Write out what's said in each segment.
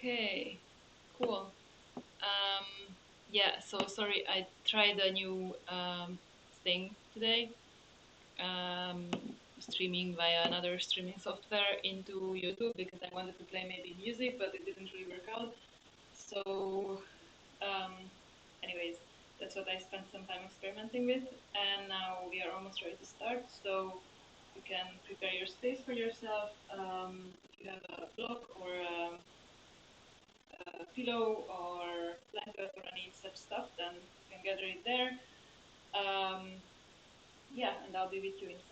Okay, cool. Yeah, so sorry, I tried a new thing today, um, streaming via another streaming software into YouTube because I wanted to play maybe music, but it didn't really work out. So, um, anyways, that's what I spent some time experimenting with, and now we are almost ready to start. So, you can prepare your space for yourself. If you have a block or a pillow or blanket or any such stuff, then you can gather it there. Um, yeah, and I'll be with you in a second.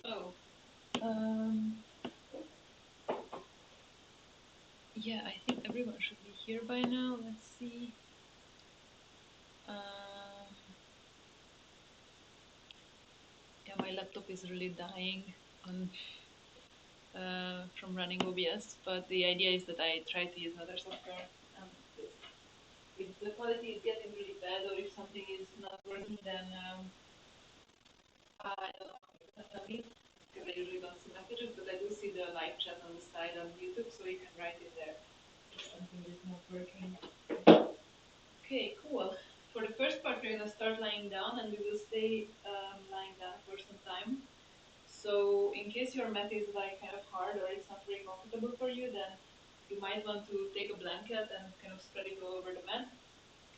So, um, yeah, I think everyone should be here by now. Let's see. Um, yeah, my laptop is really dying on from running OBS, but the idea is that I try to use another software. If the quality is getting really bad, or if something is not working, then I don't know how you can tell me because I usually don't see messages, but I do see the live chat on the side on YouTube, so you can write in there if something is not working. Okay, cool. For the first part, we're gonna start lying down, and we will stay lying down for some time. So in case your mat is like kind of hard or it's not very comfortable for you, then you might want to take a blanket and kind of spread it all over the mat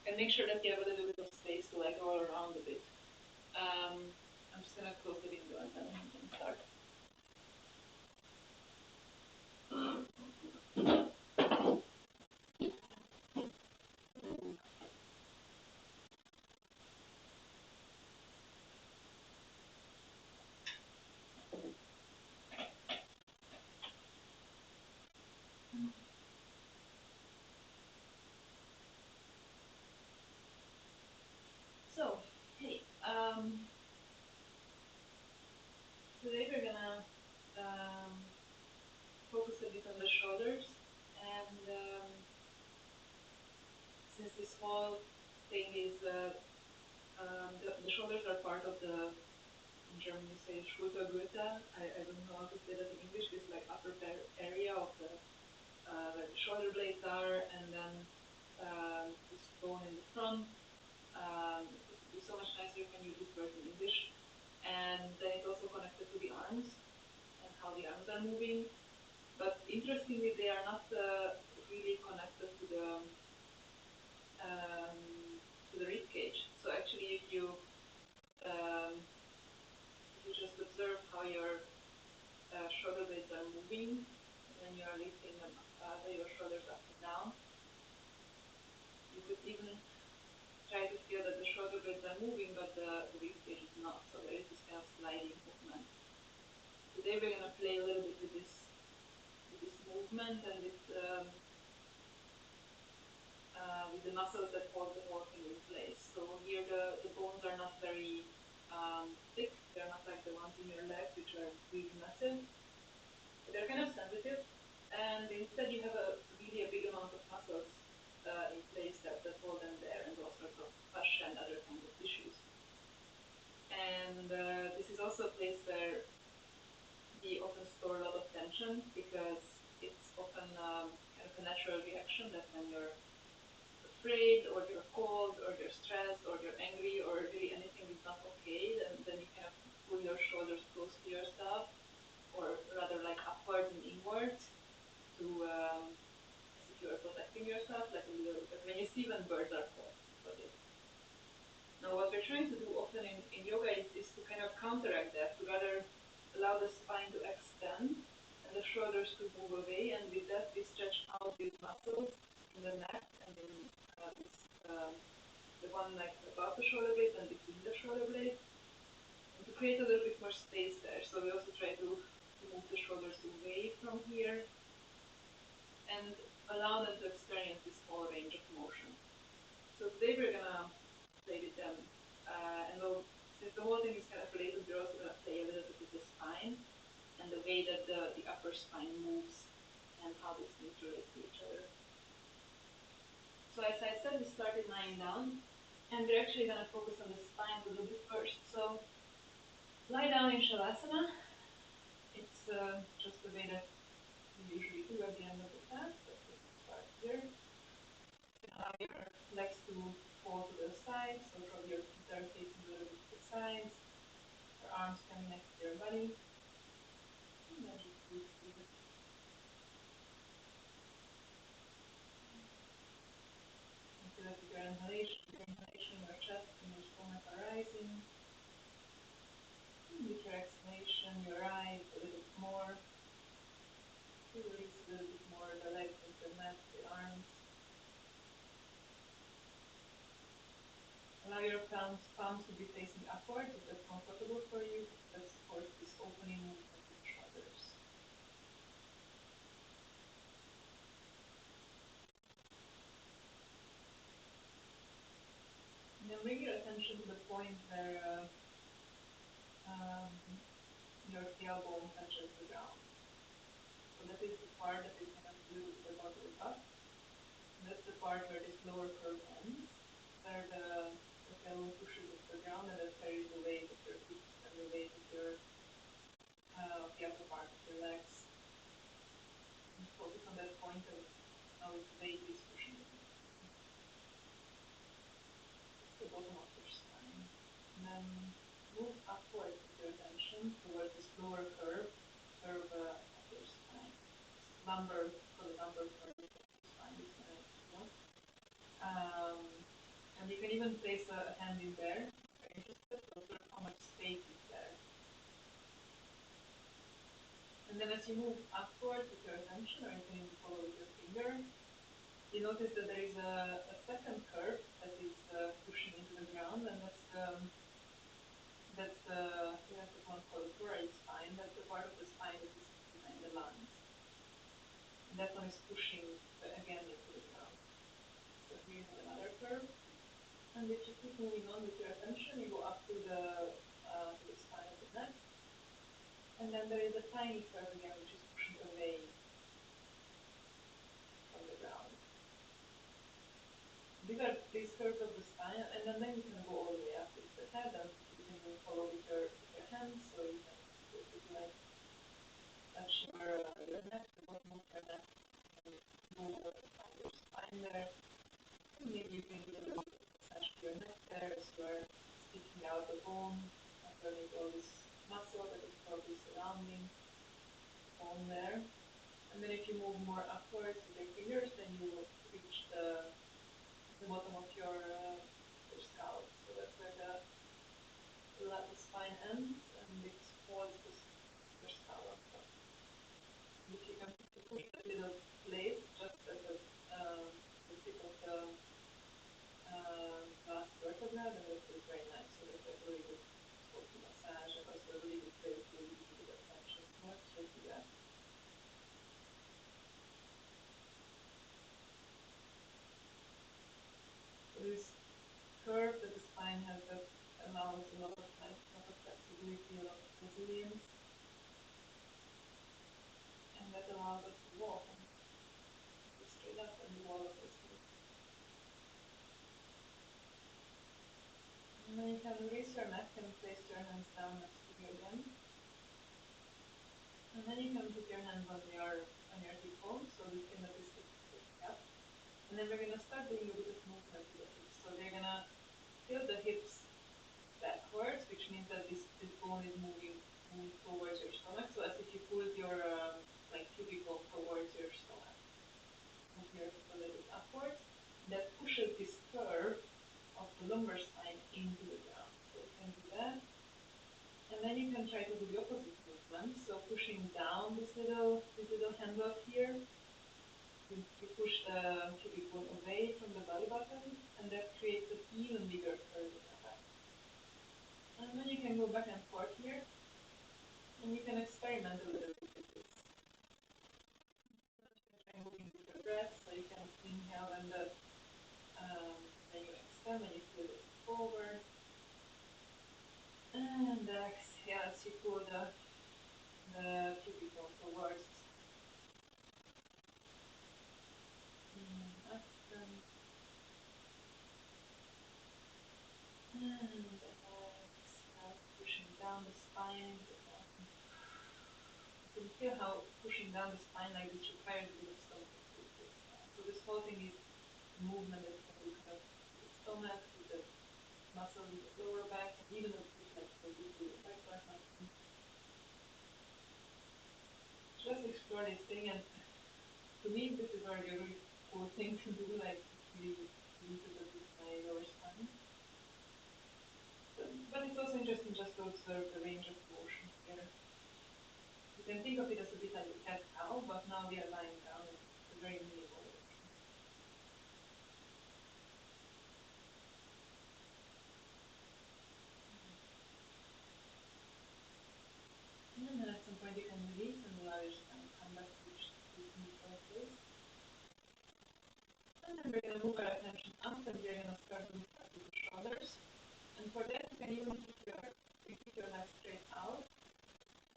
and make sure that you have a little bit of space to like roll around a bit. I'm just gonna close the window and then we can start. So, hey, today we're gonna focus a bit on the shoulders, and since this whole thing is the shoulders are part of the in German you say Schultergürtel. I don't know how to say that in English. This like upper area of the where the shoulder blades are, and then this bone in the front. It would be so much nicer if I knew this word in English. And then it's also connected to the arms and how the arms are moving. But interestingly, they are not really connected um, to the rib cage. So actually, um, if you just observe how your shoulder blades are moving when you are lifting them, your shoulders up and down, you could even try to feel that the shoulder blades are moving, but the rib cage is not. So there is this kind of sliding movement. Today we're gonna play a little bit with this movement and with the muscles that hold the whole thing in place. So here the bones are not very thick. They're not like the ones in your legs, which are really massive. They're kind of sensitive, and instead you have a big amount of muscles in place that hold them there, and all sorts of fascia and other kinds of tissues. And this is also a place where we often store a lot of tension because it's often kind of a natural reaction that when you're afraid or you're cold or you're stressed or you're angry or really anything is not okay, then you kind of pull your shoulders close to yourself or rather like upwards and inwards to as if you are protecting yourself, like a little like when you see when birds are caught. That's what it is. Now what we're trying to do often in yoga is to kind of counteract that, to rather allow the spine to extend and the shoulders to move away, and with that we stretch out these muscles in the neck and in the one like above the shoulder blade and between the shoulder blades, and to create a little bit more space there. So we also try to move the shoulders away from here and allow them to experience this whole range of motion. So today we're gonna play with them, and since the whole thing is kind of related, we're also gonna play a little bit with the spine and the way that the upper spine moves and how these things relate to each other. So as I said, we started lying down, and we're actually gonna focus on the spine a little bit first. So lie down in Shavasana. It's just the way that we usually do at the end of the class, but we can start here. Allow your legs to fall to the side, so probably your feet are facing a little bit to the sides. Your arms can be next to your body. And then just breathe here. And feel that with your inhalation, your chest and your stomach are rising. And with your exhalation, you rise a little bit more. You release a little bit more the legs and the mat, the arms. Allow your palms to be facing upwards if that's comfortable for you, because that supports this opening movement of the shoulders. And then bring your attention to the point where um, your tailbone touches the ground. So that is the part that is kind of a little bit above your butt. And that's the part where this lower curve ends, where the tailbone pushes into the ground, and that carries the weight of your hips and the weight of the upper part of your legs. And focus on that point of how its weight is pushing into the ground. It's the bottom of your spine. And then move upwards with your attention towards this lower curve of your spine. This lumbar, called the lumbar curve of your spine, this one right below. And you can even place a hand in there. Very interested to observe how much space is there. And then as you move upwards with your attention, or you can even follow with your finger, you notice that there is a second curve that is pushing into the ground, and that's the one called the thoracic spine. That's the part of the spine that is behind the lungs. And that one is pushing again into the ground. So here you have another curve. And if you keep moving on with your attention, you go up to the spine of the neck. And then there is a tiny curve again, which is pushing away from the ground. These curves of the spine, and then you can go all the way up with the head, and you can even follow with your hands, so you can basically like touch your neck, the bottom of your neck, and move find your spine there. And maybe you can give a little massage to your neck there as you are sticking out the bone underneath all this muscle that is probably surrounding the bone there. And then if you move more upwards with your fingers, then you will reach the bottom of your scalp. So that's where the spine ends, and it holds your skull on top. And if you can push a little place just at the tip of the last vertebra, then that feels very nice. So that's like a really good spot to massage, and also a really good place to release a bit of tension. So let's just do that. So this curve that the spine has that allows a lot of flexibility, a lot of resilience, and that allows us to walk and sit straight up and do all of those things. And then you can release your neck and place your hands down next to you again. And then you can put your hands on your hip bone, so the thing that is sticking up. And then we're gonna start doing a bit of movement with the hips. So we're gonna tilt the hips backwards, which means that this bone is moving towards your stomach. So as if you pulled your like pubic bone towards your stomach. Move your hip a little bit upwards. That pushes this curve of the lumbar spine into the ground. So you can do that. And then you can try to do the opposite movement. So pushing down this little handle here, you push the pubic bone away from the belly button, and that creates an even bigger curve in your back. And then you can go back and forth here, and you can experiment a little bit with this. Try moving with your breath, so you can inhale and then you extend when you feel it forward, and exhale as you pull the pubic bone towards. Extend. And exhale, pushing down the spine into the ground. You can feel how pushing down the spine like this requires a bit of stomach activity. So this whole thing is the movement that you can do kind of with the stomach, with the muscles in the lower back, and even with like maybe the back part muscle. Just explore this thing, and to me this is already a really cool thing to do, like it's really usable with my lower spine. But it's also interesting just to observe the range of motion here. You can think of it as a bit like a cat cow, but now we are lying down and it's a very minimal motion. And then at some point you can release and allow your spine to come back to this neutral place. And then we're going to move our attention up, and we're going to start to look at the shoulders. And for that you can even keep your legs straight out,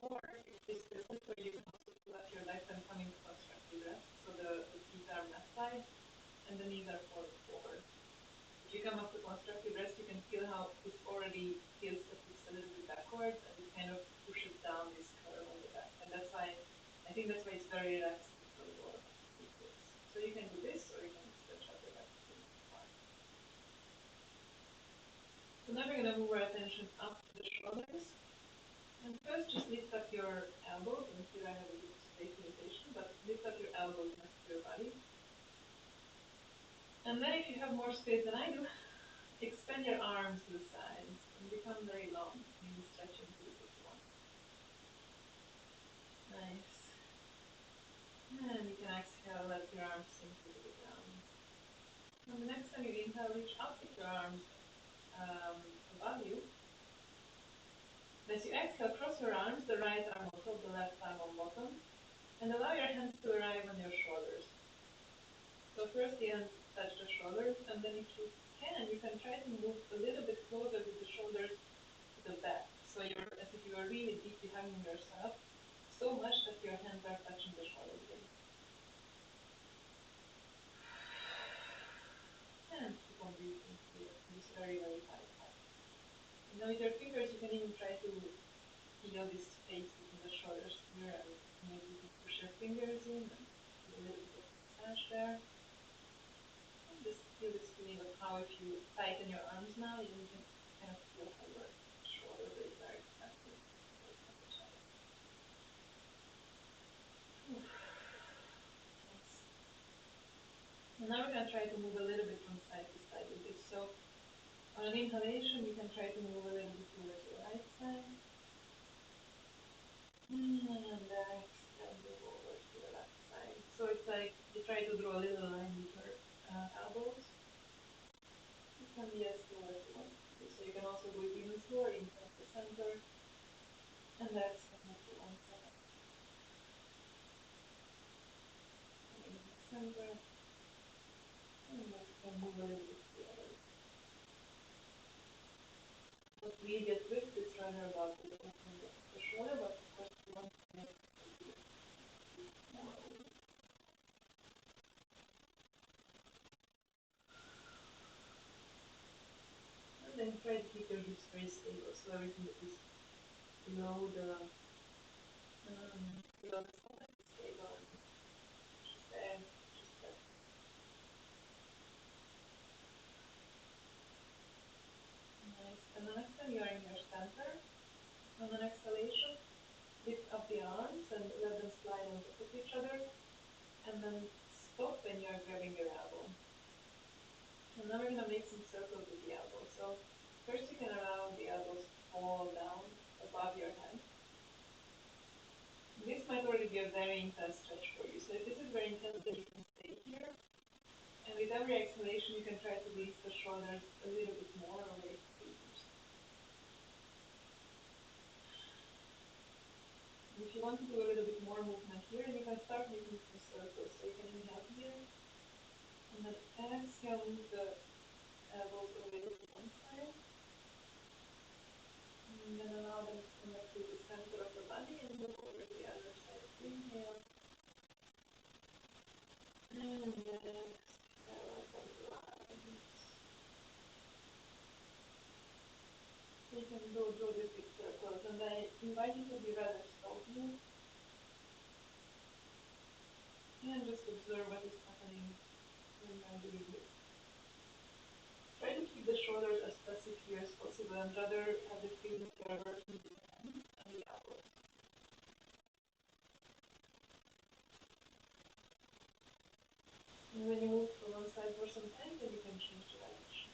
or if this doesn't for you, you can also pull up your legs and come into constructive rest. So the feet are mat side and the knees are falling forward. If you come up to constructive rest, you can feel how this already tilts the hips a little bit backwards, and it kind of pushes down this curve on the back. And that's why, I think that's why it's very relaxing for the lower back to do this. So you can do this, or you can stretch out the legs if you want. So now we're going to move our attention up to the shoulders. And first just lift up your elbows, and here I have a bit of space limitation, but lift up your elbows next to your body. And then if you have more space than I do, expand your arms to the sides and become very long, maybe stretching to if you want. Nice. And you can exhale, let your arms sink into the ground. And the next time you inhale, reach up with your arms above you. As you exhale, cross your arms, the right arm on top, the left arm on bottom, and allow your hands to arrive on your shoulders. So first the hands touch the shoulders, and then if you can try to move a little bit closer with the shoulders to the back. So you're as if you are really deeply hugging yourself, so much that your hands are touching the shoulder blades. And keep on breathing here. This very, very tight back. And now with your fingers, you can even try to feel this space between the shoulders here, and maybe you can push your fingers in and feel a little bit of massage there. And just feel this feeling of how if you tighten your arms now, you can kind of feel how your shoulder blades are expanding away from each other. Oof. Nice. And now we're going to try to move a little bit from side to side with this. So on an inhalation, you can try to move a little bit towards your right side. And exhale, move over to the left side. So it's like you try to draw a little line with your elbows. It can be as slow as you want it to be. So you can also go even slower, inhale to center, and exhale, move to one side. And inhale center, and exhale, move a little bit to the other. Not really a twist, it's rather about the opening of the shoulder, but of course you want to make it more open. And then try to keep your hips very stable, so everything that is below the stomach is stable and just there, just there. Nice. And the next time you are in your center, on an exhalation, lift up the arms and let them slide on top of each other, and then stop when you are grabbing your elbow. And now we're going to make some circles with the elbows. So first you can allow the elbows to fall down above your head. This might already be a very intense stretch for you. So if this is very intense, then you can stay here. And with every exhalation, you can try to release the shoulders a little bit more away from the ears. And if you want to do a little bit more movement here, you can start making some circles. So you can inhale here, and then exhale, move the elbows away to one side. And then allow them to come back to the center of the body and move over to the other side. Inhale. And then exhale as a rise. So you can draw these big circles, and I invite you to be rather slow here. And just observe what is happening when you are doing this. Try to keep the shoulders as passive here as possible, and rather have the feeling that you are working with the hands and the elbows. And when you move from one side for some time, then you can change the direction.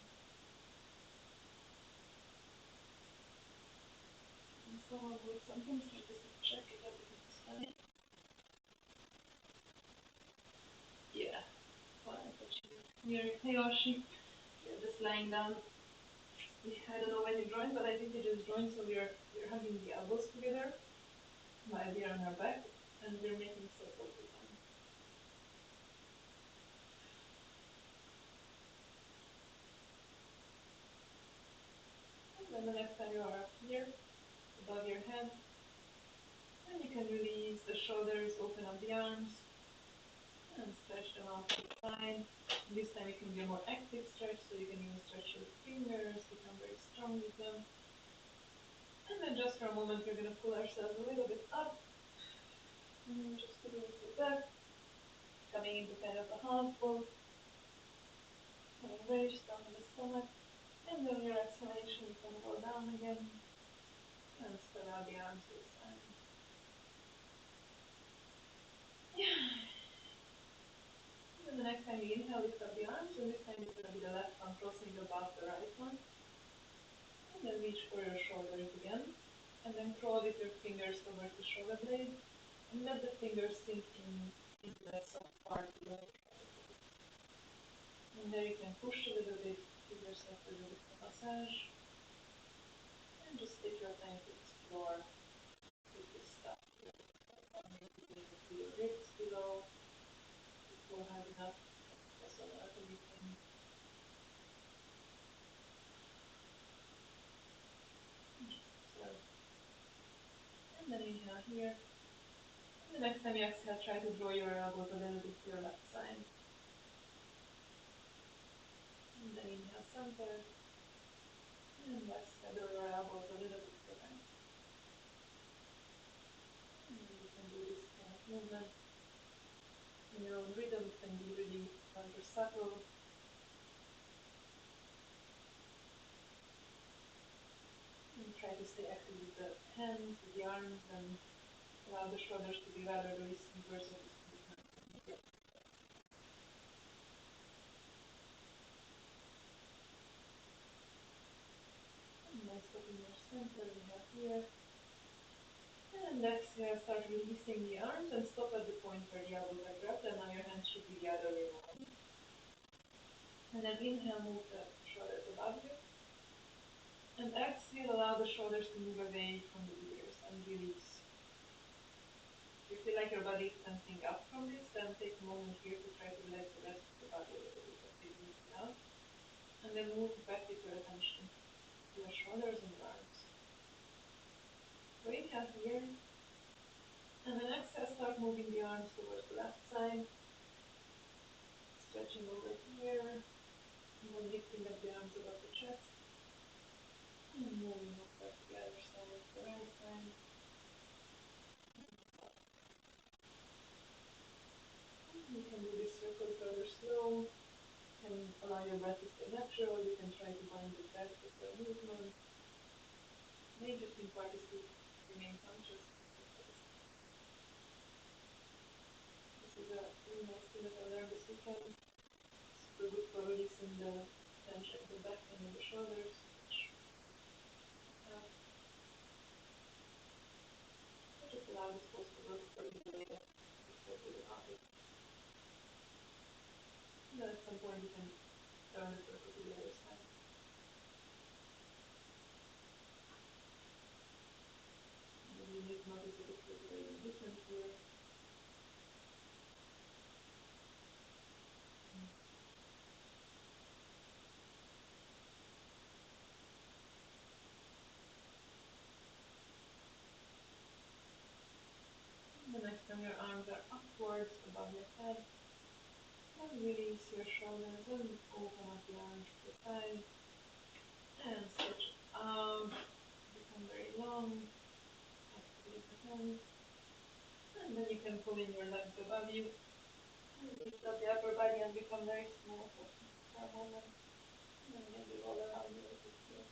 And so good. Sometimes I just check if everything is fine. Yeah, fine. Here, hey Yoshi, you're just lying down. I don't know when you joined, but I think you just joined, so we're hugging the elbows together while we are on our back, and we're making circles with them. And then the next time you are up here, above your head, and you can release the shoulders, open up the arms, and stretch them out to the side. This time it can be a more active stretch, so you can even stretch your fingers, become very strong with them. And then just for a moment, we're going to pull ourselves a little bit up, just to go to the back, coming into kind of a half fold, coming very strong in the stomach, And on your exhalation, you can go down again and spread out the arms to the side. Yeah. And the next time you inhale, lift up the arms, and this time it's going to be the left one crossing above the right one. And then reach for your shoulders again. And then crawl with your fingers towards the shoulder blade. And let the fingers sink in into that soft part below. And there you can push a little bit, give yourself a little bit of massage. And just take your time to explore if this stuff to your ribs below. If you feel hard enough, press on anything. Observe. And then inhale here. And the next time you exhale, try to draw your elbows a little bit to your left side. And then inhale center. And exhale, draw your elbows a little bit to the right. And you can do this kind of movement in your own rhythm. It can be really rather subtle. And try to stay active with the hands, with the arms, and allow the shoulders to be rather the receivers of this movement. And then stop in your center, inhale here. And exhale, start releasing the arms and stop at the point where the elbows are grabbed, and now your hands should be the other way around. And then inhale, move the shoulders above you. And exhale, allow the shoulders to move away from the ears and release. If you feel like your body is tensing up from this, then take a moment here to try to relax the rest of the body a little bit as they move down. And then move back with your attention to your shoulders and your arms. So inhale here. And then exhale, start moving the arms towards the left side. Stretching over here. And then lifting up the arms above the chest. And moving over to the other side, the right side. You can do these circles rather slow. You can allow your breath to stay natural. You can try to bind the breath with the movement. The interesting part is to remain conscious. This is a really nice thing that I learned this weekend. Super good for releasing the tension in the back and in the shoulders, which help. So just allow this pose to work for you later before you do about it. And then at some point you can turn the circle to the other side. Maybe you need to notice that it feels very different here. And the next time your arms are upwards above your head, then release your shoulders and open up the arms to the side. And stretch out, become very long. Activate the hands. And then you can pull in your legs above you. And lift up the upper body and become very small for a moment. And then maybe roll around a little bit here.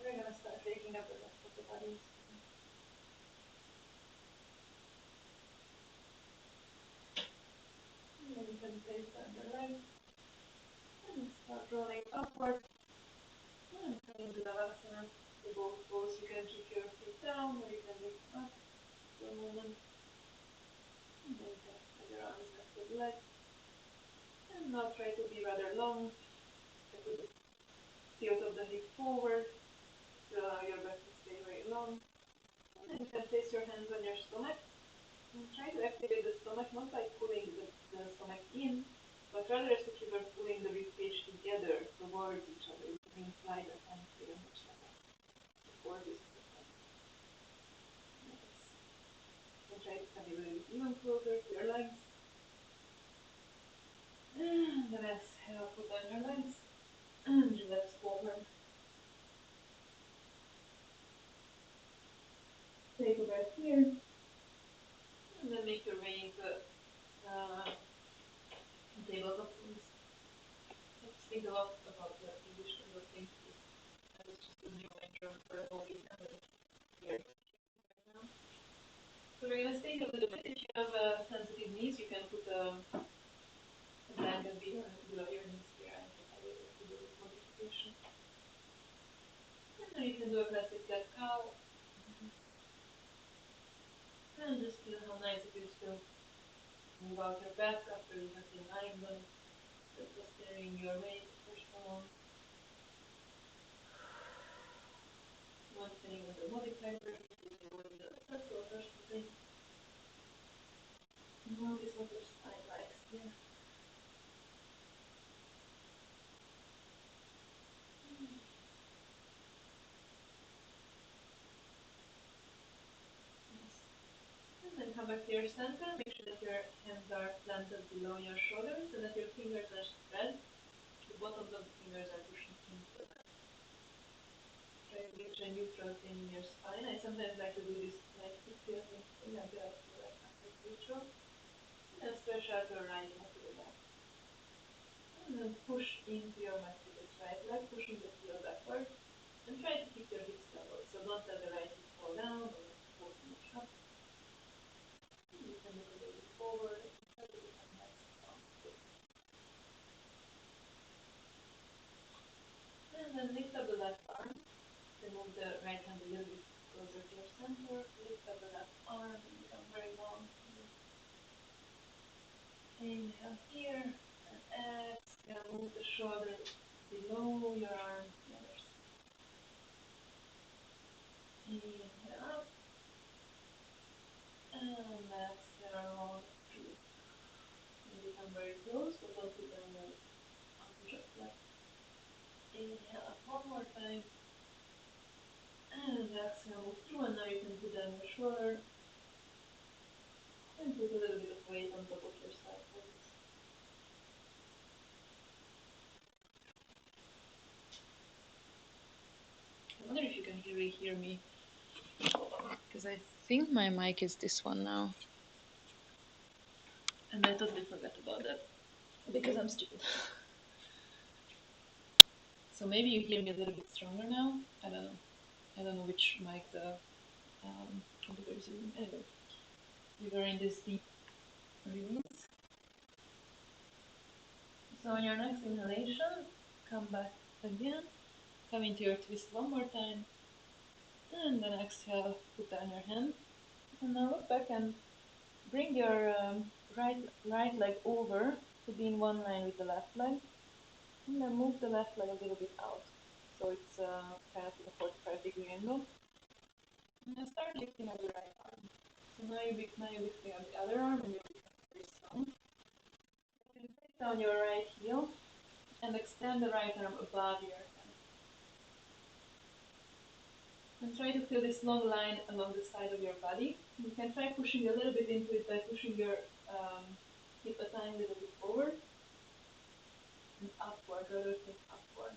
We're going to start waking up the rest of the body. And then you can place down your legs and start rolling upward. And come into Navasana, the both pose. You can keep your feet down or you can lift them up for a moment. And then you can extend your arms next to the legs. And now try to be rather long. Try to tilt of the hip forward to allow your breath to stay very long. And you can place your hands on your stomach. And try to activate the stomach not by pulling the stomach in, but rather as if you were pulling the rib cage together towards each other. You can slide your hands here on your stomach before this movement. Nice. You can try to come a little bit even closer to your legs. And then exhale, put down your legs and relax forward. Take a breath here. And then make your way into tabletop pose. Just think of lot about the English and those things. I was just using my German for the whole weekend. Here right now. So we're gonna stay a little bit. If you have sensitive knees, you can put a blanket below your knees here, and I will let you do this modification. And then you can do a classic cat cow. And just feel how nice it is to move out your back after you have been lying on it. So just carrying your weight first along. One can even do modified version using body circles or something. Notice what your spine likes here. Nice. And then come back to your center. Make sure that your hands are planted below your shoulders and that your fingers are spread. The bottoms of the fingers are pushing into the mat. Try to reach a neutral thing in your spine. I sometimes like to do this like hip tilting thing until I feel like I'm neutral. And then stretch out your right leg to the back. And then push into your mat with this right leg, pushing the heel backward. And try to keep your hips level. So don't let the right hip fall down or fall too much up. You can look a little bit forward. Try to become nice and comfortable. And then lift up the left arm. Then move the right hand a little bit closer to your center. Lift up the left arm and become very long here. Inhale here. And exhale. Move the shoulder below your arm to the other side. Inhale up. And exhale all through. And become very close, so don't put down your arm just yet. Inhale up one more time. And exhale, move through, and now you can put down your shoulder and put a little bit of weight on top of your side bodies. I wonder if you can really hear me, because I think my mic is this one now. And I totally forgot about that because I'm stupid. So maybe you hear me a little bit stronger now. I don't know. I don't know which mic the computer is using. Anyway, we were in this deep release. So on your next inhalation, come back again. Come into your twist one more time. And then exhale, put down your hand. And now look back and bring your right leg over to be in one line with the left leg. And then move the left leg a little bit out. So it's kind of in a 45-degree angle. And then start lifting up the right arm. So now you're lifting up the other arm and you're becoming very strong. You can take down your right heel and extend the right arm above your head. And try to feel this long line along the side of your body. You can try pushing a little bit into it by pushing your hip a tiny little bit forward and upward, rotating upward.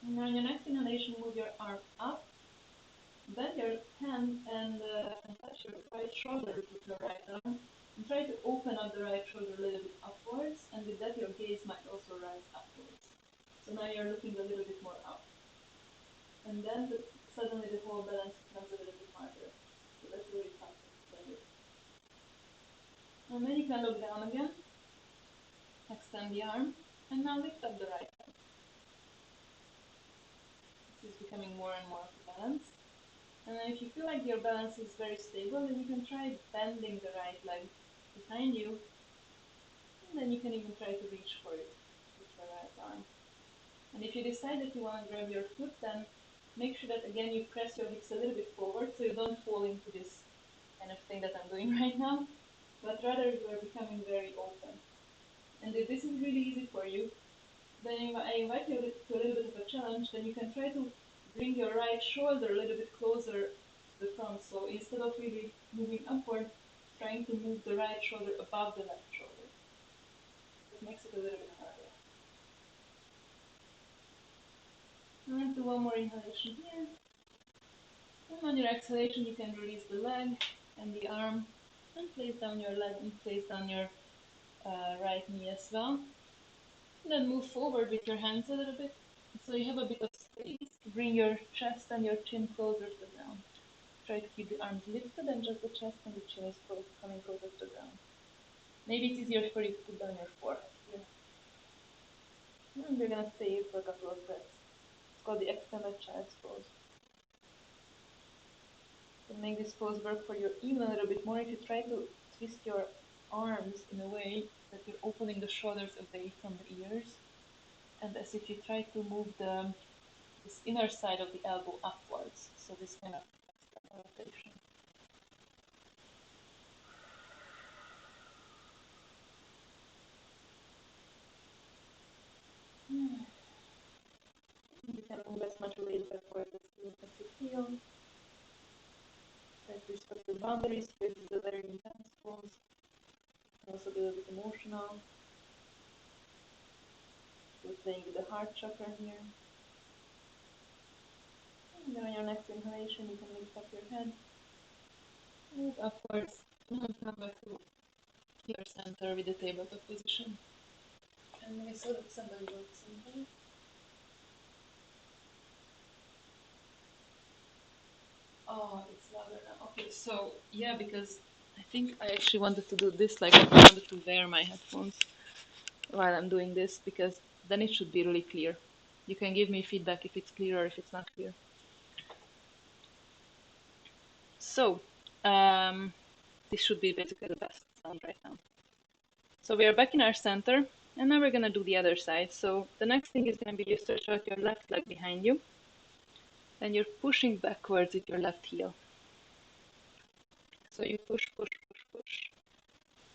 And on your next inhalation, move your arm up, bend your hand and touch your right shoulder with your right arm. And try to open up the right shoulder a little bit upwards, and with that your gaze might also rise upwards. So now you're looking a little bit more up. And then suddenly the whole balance becomes a little bit harder. So that's really tough to explain it. And then you can look down again, extend the arm, and now lift up the right leg. This is becoming more and more of a balance. And then if you feel like your balance is very stable, then you can try bending the right leg behind you. And then you can even try to reach for it with your right arm. And if you decide that you want to grab your foot, then make sure that again you press your hips a little bit forward so you don't fall into this kind of thing that I'm doing right now, but rather you are becoming very open. And if this is really easy for you, then I invite you to a little bit of a challenge. Then you can try to bring your right shoulder a little bit closer to the front. So instead of really moving upward, trying to move the right shoulder above the left shoulder. That makes it a little bit harder. And let's do one more inhalation here. And on your exhalation, you can release the leg and the arm And place down your leg and place down your right knee as well. And then move forward with your hands a little bit. So you have a bit of space to bring your chest and your chin closer to the ground. Try to keep the arms lifted and just the chest and the chin is coming closer to the ground. Maybe it's easier for you to put down your forehead here. And we're gonna stay for a couple of breaths. It's called the extended child's pose. You can make this pose work for you even a little bit more if you try to twist your arms in a way that you're opening the shoulders away from the ears, and as if you try to move this inner side of the elbow upwards. So this kind of rotation. You can move as much weight backwards as you feel. Try to respect the boundaries. This is a very intense pose. Also be a little bit emotional. We're playing with the heart chakra here. And then on your next inhalation, you can lift up your head, move upwards, and come back to your center with the tabletop position. And I saw that somebody wrote something. Oh, it's louder now. Okay, so yeah, because I think I actually wanted to do this, like I wanted to wear my headphones while I'm doing this, because then it should be really clear. You can give me feedback if it's clear or if it's not clear. So, this should be basically the best sound right now. So we are back in our center, and now we're gonna do the other side. So the next thing is gonna be you stretch out your left leg behind you, and you're pushing backwards with your left heel. So you push, push, push, push.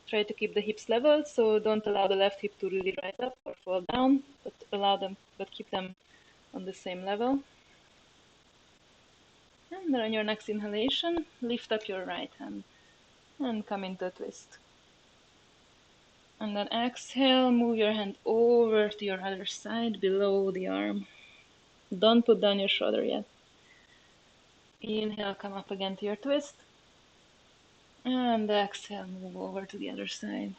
Try to keep the hips level, so don't allow the left hip to really rise up or fall down, but keep them on the same level. And then on your next inhalation, lift up your right hand and come into a twist. And then exhale, move your hand over to your other side below the arm. Don't put down your shoulder yet. Inhale, come up again to your twist. And exhale, move over to the other side.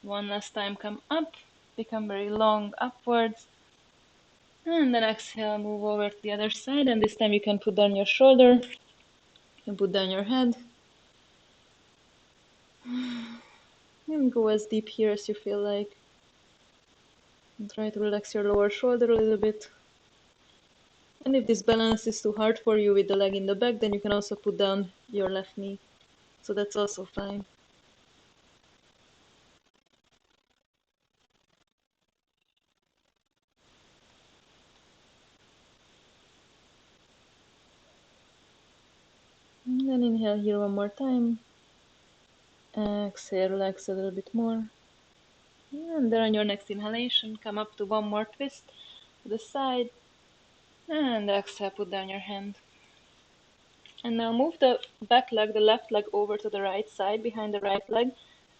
One last time, come up, become very long upwards. And then exhale, move over to the other side. And this time you can put down your shoulder. You can put down your head. And go as deep here as you feel like. And try to relax your lower shoulder a little bit. And if this balance is too hard for you with the leg in the back, then you can also put down your left knee. So that's also fine. And then inhale here one more time. Exhale, relax a little bit more. And then on your next inhalation, come up to one more twist to the side. And exhale, put down your hand. And now move the back leg, the left leg, over to the right side behind the right leg.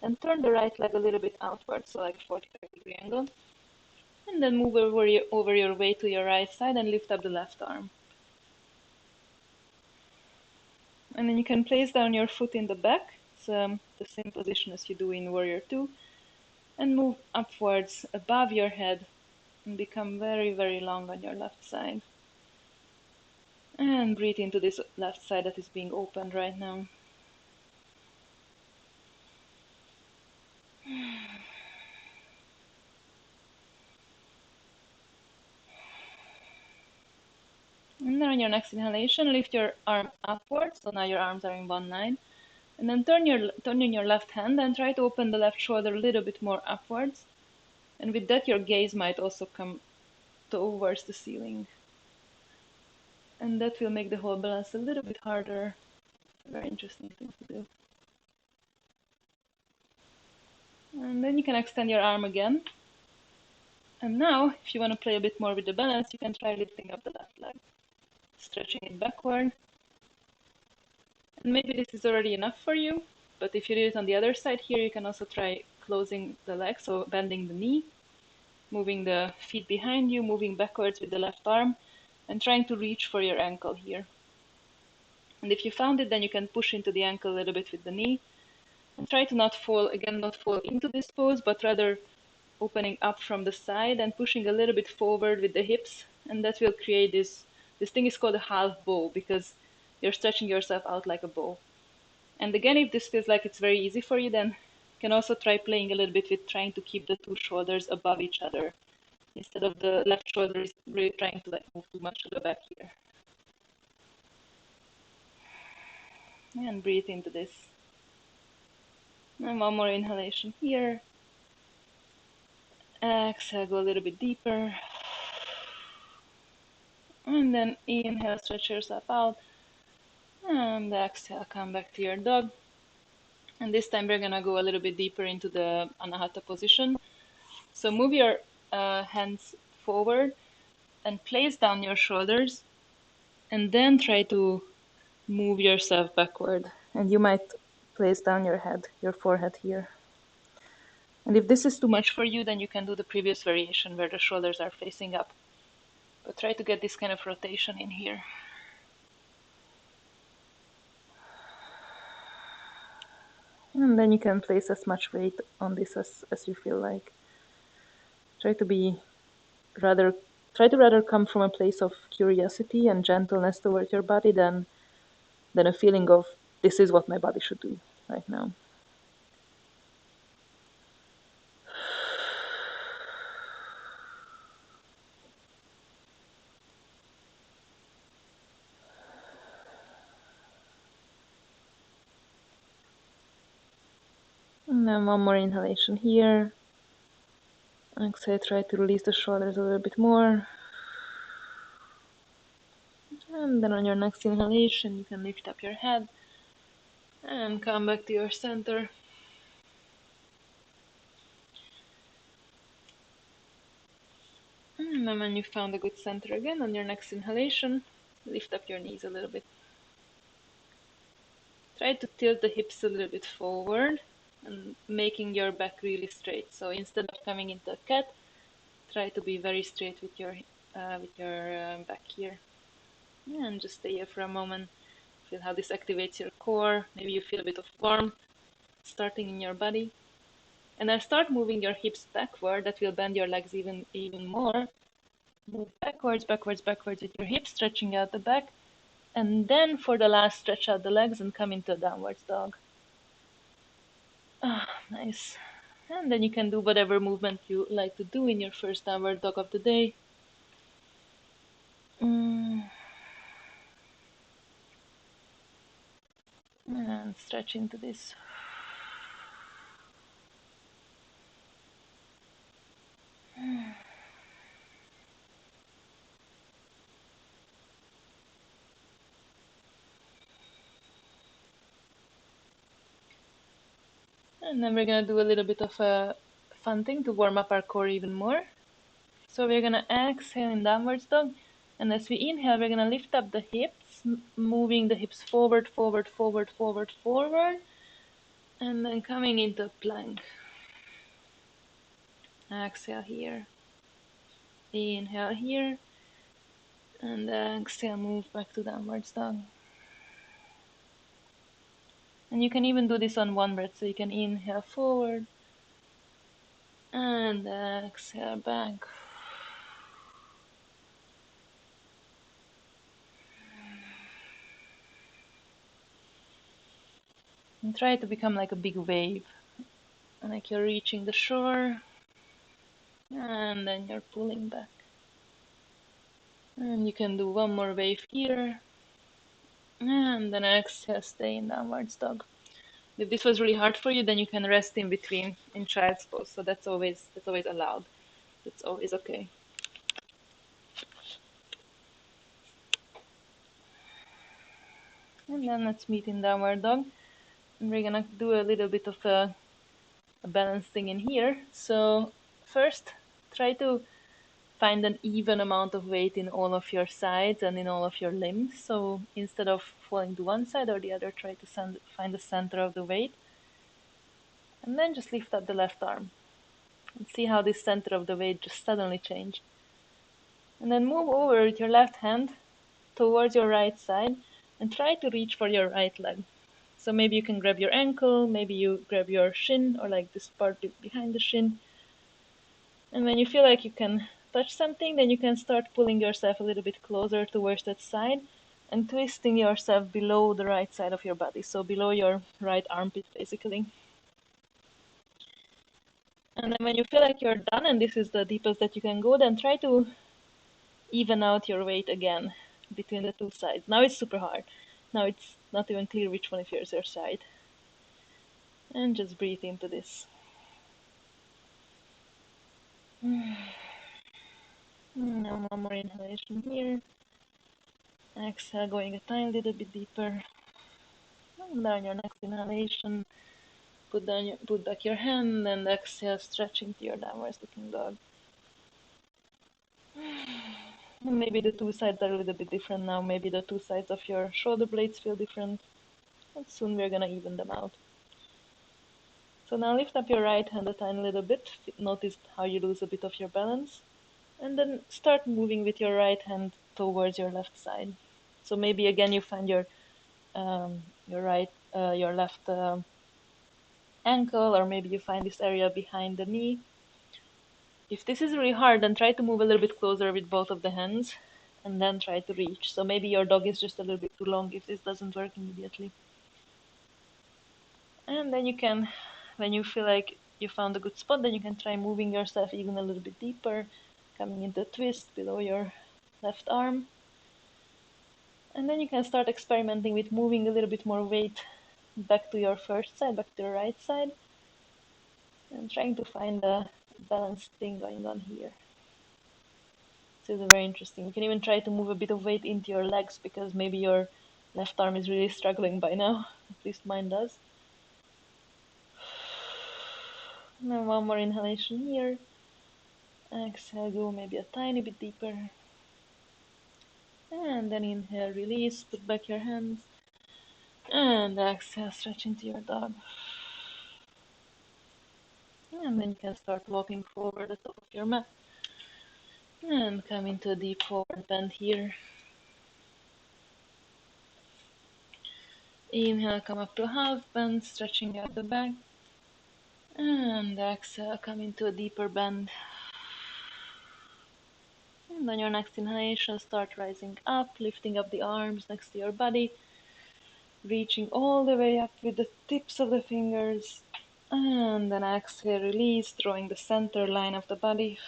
And turn the right leg a little bit outward, so like 45-degree angle. And then move over your way to your right side and lift up the left arm. And then you can place down your foot in the back. It's the same position as you do in Warrior 2. And move upwards above your head and become very, very long on your left side. And breathe into this left side that is being opened right now. And then on your next inhalation, lift your arm upwards. So now your arms are in one line. And then turn in your left hand and try to open the left shoulder a little bit more upwards. And with that, your gaze might also come towards the ceiling. And that will make the whole balance a little bit harder. Very interesting thing to do. And then you can extend your arm again. And now, if you want to play a bit more with the balance, you can try lifting up the left leg, stretching it backward. And maybe this is already enough for you, but if you did it on the other side here, you can also try closing the leg, so bending the knee, moving the feet behind you, moving backwards with the left arm, and trying to reach for your ankle here. And if you found it, then you can push into the ankle a little bit with the knee. And try to not fall, again, not fall into this pose, but rather opening up from the side and pushing a little bit forward with the hips. And that will create this thing is called a half bow, because you're stretching yourself out like a bow. And again, if this feels like it's very easy for you, then you can also try playing a little bit with trying to keep the two shoulders above each other, instead of the left shoulder is really trying to like move too much to the back here. And breathe into this. And one more inhalation here. Exhale, go a little bit deeper. And then inhale, stretch yourself out. And exhale, come back to your dog. And this time we're gonna go a little bit deeper into the Anahata position. So move your hands forward and place down your shoulders, and then try to move yourself backward. And you might place down your head, your forehead here. And if this is too much for you, then you can do the previous variation where the shoulders are facing up. But try to get this kind of rotation in here. And then you can place as much weight on this as you feel like. Try to rather come from a place of curiosity and gentleness toward your body than a feeling of this is what my body should do right now. And then one more inhalation here. Exhale, try to release the shoulders a little bit more. And then on your next inhalation, you can lift up your head and come back to your center. And then when you found a good center again, on your next inhalation, lift up your knees a little bit. Try to tilt the hips a little bit forward and making your back really straight. So instead of coming into a cat, try to be very straight with your back here. And just stay here for a moment. Feel how this activates your core. Maybe you feel a bit of warmth starting in your body. And then start moving your hips backward. That will bend your legs even more. Move backwards, backwards, backwards with your hips, stretching out the back. And then for the last, stretch out the legs and come into a downwards dog. Ah, nice. And then you can do whatever movement you like to do in your first downward dog of the day. And stretch into this. And then we're gonna do a little bit of a fun thing to warm up our core even more. So we're gonna exhale in downwards dog, and as we inhale, we're gonna lift up the hips, moving the hips forward, forward, forward, forward, forward, and then coming into plank. Exhale here. Inhale here, and exhale, move back to downwards dog. And you can even do this on one breath, so you can inhale forward, and exhale back. And try to become like a big wave, like you're reaching the shore, and then you're pulling back. And you can do one more wave here, and then exhale, stay in downwards dog. If this was really hard for you, then you can rest in between in child's pose. So that's always allowed. That's always okay. And then let's meet in downward dog. And we're gonna do a little bit of a balancing in here. So first, try to find an even amount of weight in all of your sides and in all of your limbs. So instead of falling to one side or the other, try to find the center of the weight. And then just lift up the left arm. And see how this center of the weight just suddenly changed. And then move over with your left hand towards your right side and try to reach for your right leg. So maybe you can grab your ankle, maybe you grab your shin, or like this part behind the shin. And when you feel like you can touch something, then you can start pulling yourself a little bit closer towards that side and twisting yourself below the right side of your body, so below your right armpit basically. And then when you feel like you're done and this is the deepest that you can go, then try to even out your weight again between the two sides. Now it's super hard. Now it's not even clear which one is your side. And just breathe into this. Now one more inhalation here. Exhale, going a tiny little bit deeper. And down your next inhalation, put back your hand and exhale, stretching to your downward looking dog. And maybe the two sides are a little bit different now. Maybe the two sides of your shoulder blades feel different. And soon we're gonna even them out. So now lift up your right hand a tiny little bit. Notice how you lose a bit of your balance. And then start moving with your right hand towards your left side. So maybe again you find your left ankle, or maybe you find this area behind the knee. If this is really hard, then try to move a little bit closer with both of the hands and then try to reach. So maybe your dog is just a little bit too long if this doesn't work immediately. And then you can, when you feel like you found a good spot, then you can try moving yourself even a little bit deeper, coming into a twist below your left arm. And then you can start experimenting with moving a little bit more weight back to your first side, back to the right side, and trying to find a balanced thing going on here. This is very interesting. You can even try to move a bit of weight into your legs because maybe your left arm is really struggling by now. At least mine does. Now one more inhalation here. Exhale, go maybe a tiny bit deeper. And then inhale, release, put back your hands. And exhale, stretch into your dog. And then you can start walking forward the top of your mat. And come into a deep forward bend here. Inhale, come up to a half bend, stretching out the back. And exhale, come into a deeper bend. And on your next inhalation, start rising up, lifting up the arms next to your body, reaching all the way up with the tips of the fingers. And then exhale, release, drawing the center line of the body.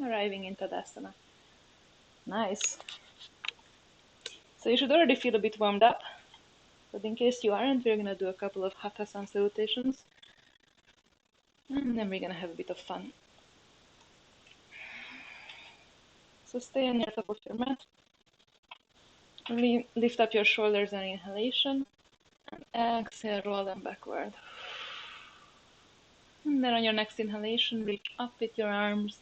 Arriving into Tadasana. Nice. So you should already feel a bit warmed up. But in case you aren't, we're going to do a couple of Hatha salutations. And then we're going to have a bit of fun. So stay on your top of your mat. Really lift up your shoulders on inhalation. And exhale, roll them backward. And then on your next inhalation, reach up with your arms,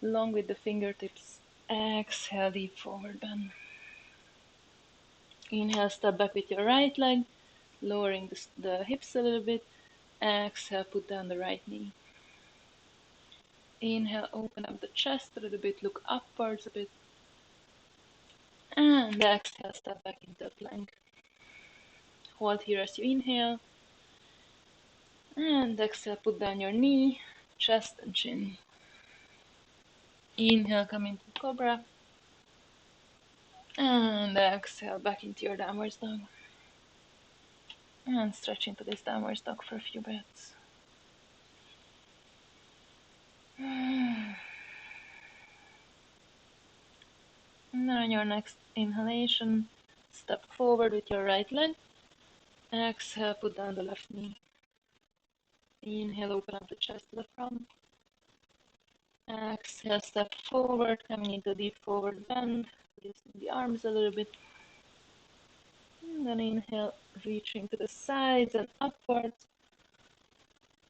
long with the fingertips. Exhale, deep forward bend. Inhale, step back with your right leg, lowering the hips a little bit. Exhale, put down the right knee. Inhale, open up the chest a little bit, look upwards a bit. And exhale, step back into a plank. Hold here as you inhale. And exhale, put down your knee, chest and chin. Inhale, come into Cobra. And exhale, back into your downward dog. And stretch into this downward dog for a few breaths. And on your next inhalation, step forward with your right leg. Exhale, put down the left knee. Inhale, open up the chest to the front. Exhale, step forward, coming into deep forward bend, releasing the arms a little bit. And then inhale, reaching to the sides and upwards.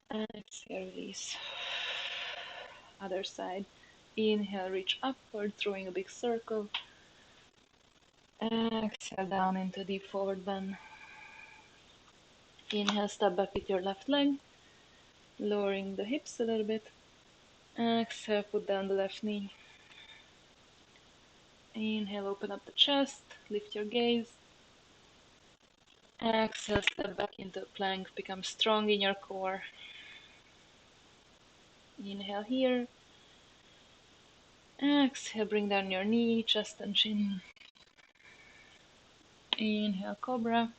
And exhale, release. Other side. Inhale, reach upward, drawing a big circle. Exhale, down into deep forward bend. Inhale, step back with your left leg, lowering the hips a little bit. Exhale, put down the left knee. Inhale, open up the chest, lift your gaze. Exhale, step back into plank, become strong in your core. Inhale here. Exhale, bring down your knee, chest and chin. Inhale, cobra.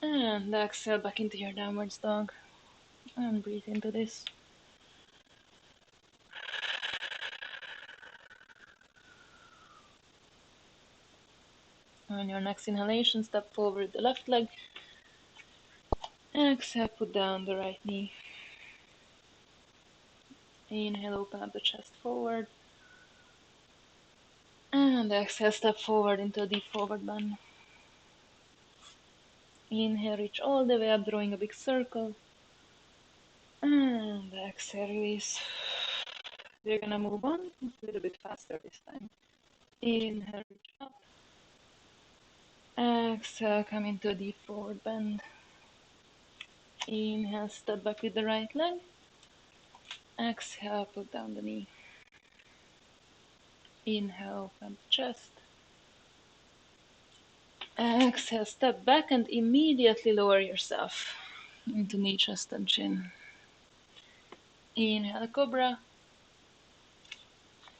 And exhale back into your downwards dog. And breathe into this. On your next inhalation, step forward the left leg. Exhale, put down the right knee. Inhale, open up the chest forward. And exhale, step forward into a deep forward bend. Inhale, reach all the way up, drawing a big circle. And exhale, release. We're gonna move on a little bit faster this time. Inhale, reach up. Exhale, come into a deep forward bend. Inhale, step back with the right leg. Exhale, put down the knee. Inhale, open the chest. Exhale, step back and immediately lower yourself into knee, chest and chin. Inhale, cobra.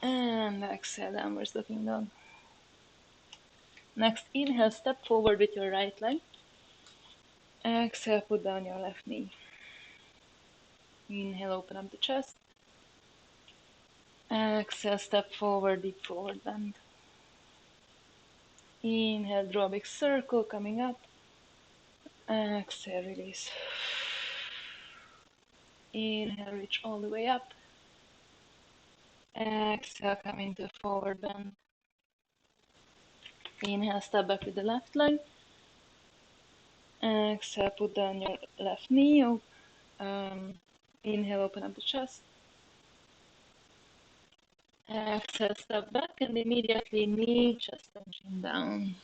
And exhale, downwards looking dog. Next, inhale, step forward with your right leg. Exhale, put down your left knee. Inhale, open up the chest. Exhale, step forward, deep forward bend. Inhale, draw a big circle coming up. Exhale, release. Inhale, reach all the way up. Exhale, come into forward bend. Inhale, step back with the left leg. Exhale, put down your left knee. Inhale, open up the chest. Exhale, step back and immediately knee, chest and chin down.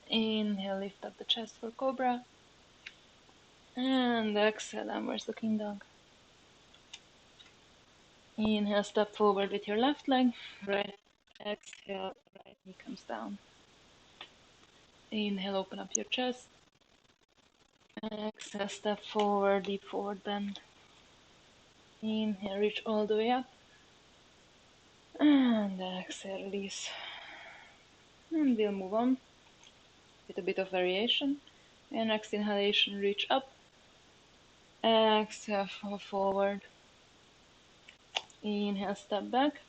Inhale, lift up the chest for cobra. And exhale, downwards looking dog. Inhale, step forward with your left leg. Right. Exhale, right knee comes down. Inhale, open up your chest. Exhale, step forward, deep forward bend. Inhale, reach all the way up. And exhale, release. And we'll move on with a bit of variation. And next inhalation, reach up. Exhale, fall forward. Inhale, step back.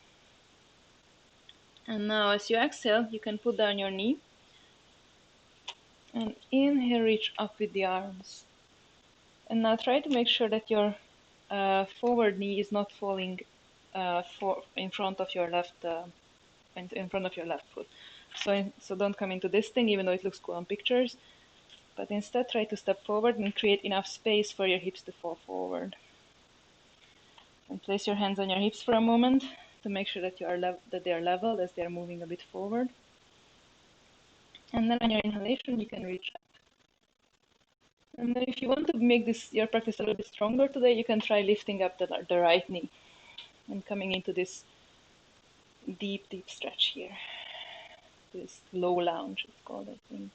And now as you exhale, you can put down your knee. And inhale, reach up with the arms. And now try to make sure that your forward knee is not falling in front of your left in front of your left foot. So don't come into this thing, even though it looks cool on pictures. But instead, try to step forward and create enough space for your hips to fall forward. And place your hands on your hips for a moment to make sure that they are level as they are moving a bit forward. And then on your inhalation, you can reach up. And then if you want to make your practice a little bit stronger today, you can try lifting up the right knee and coming into this deep, deep stretch here. This low lunge, it's called, I think.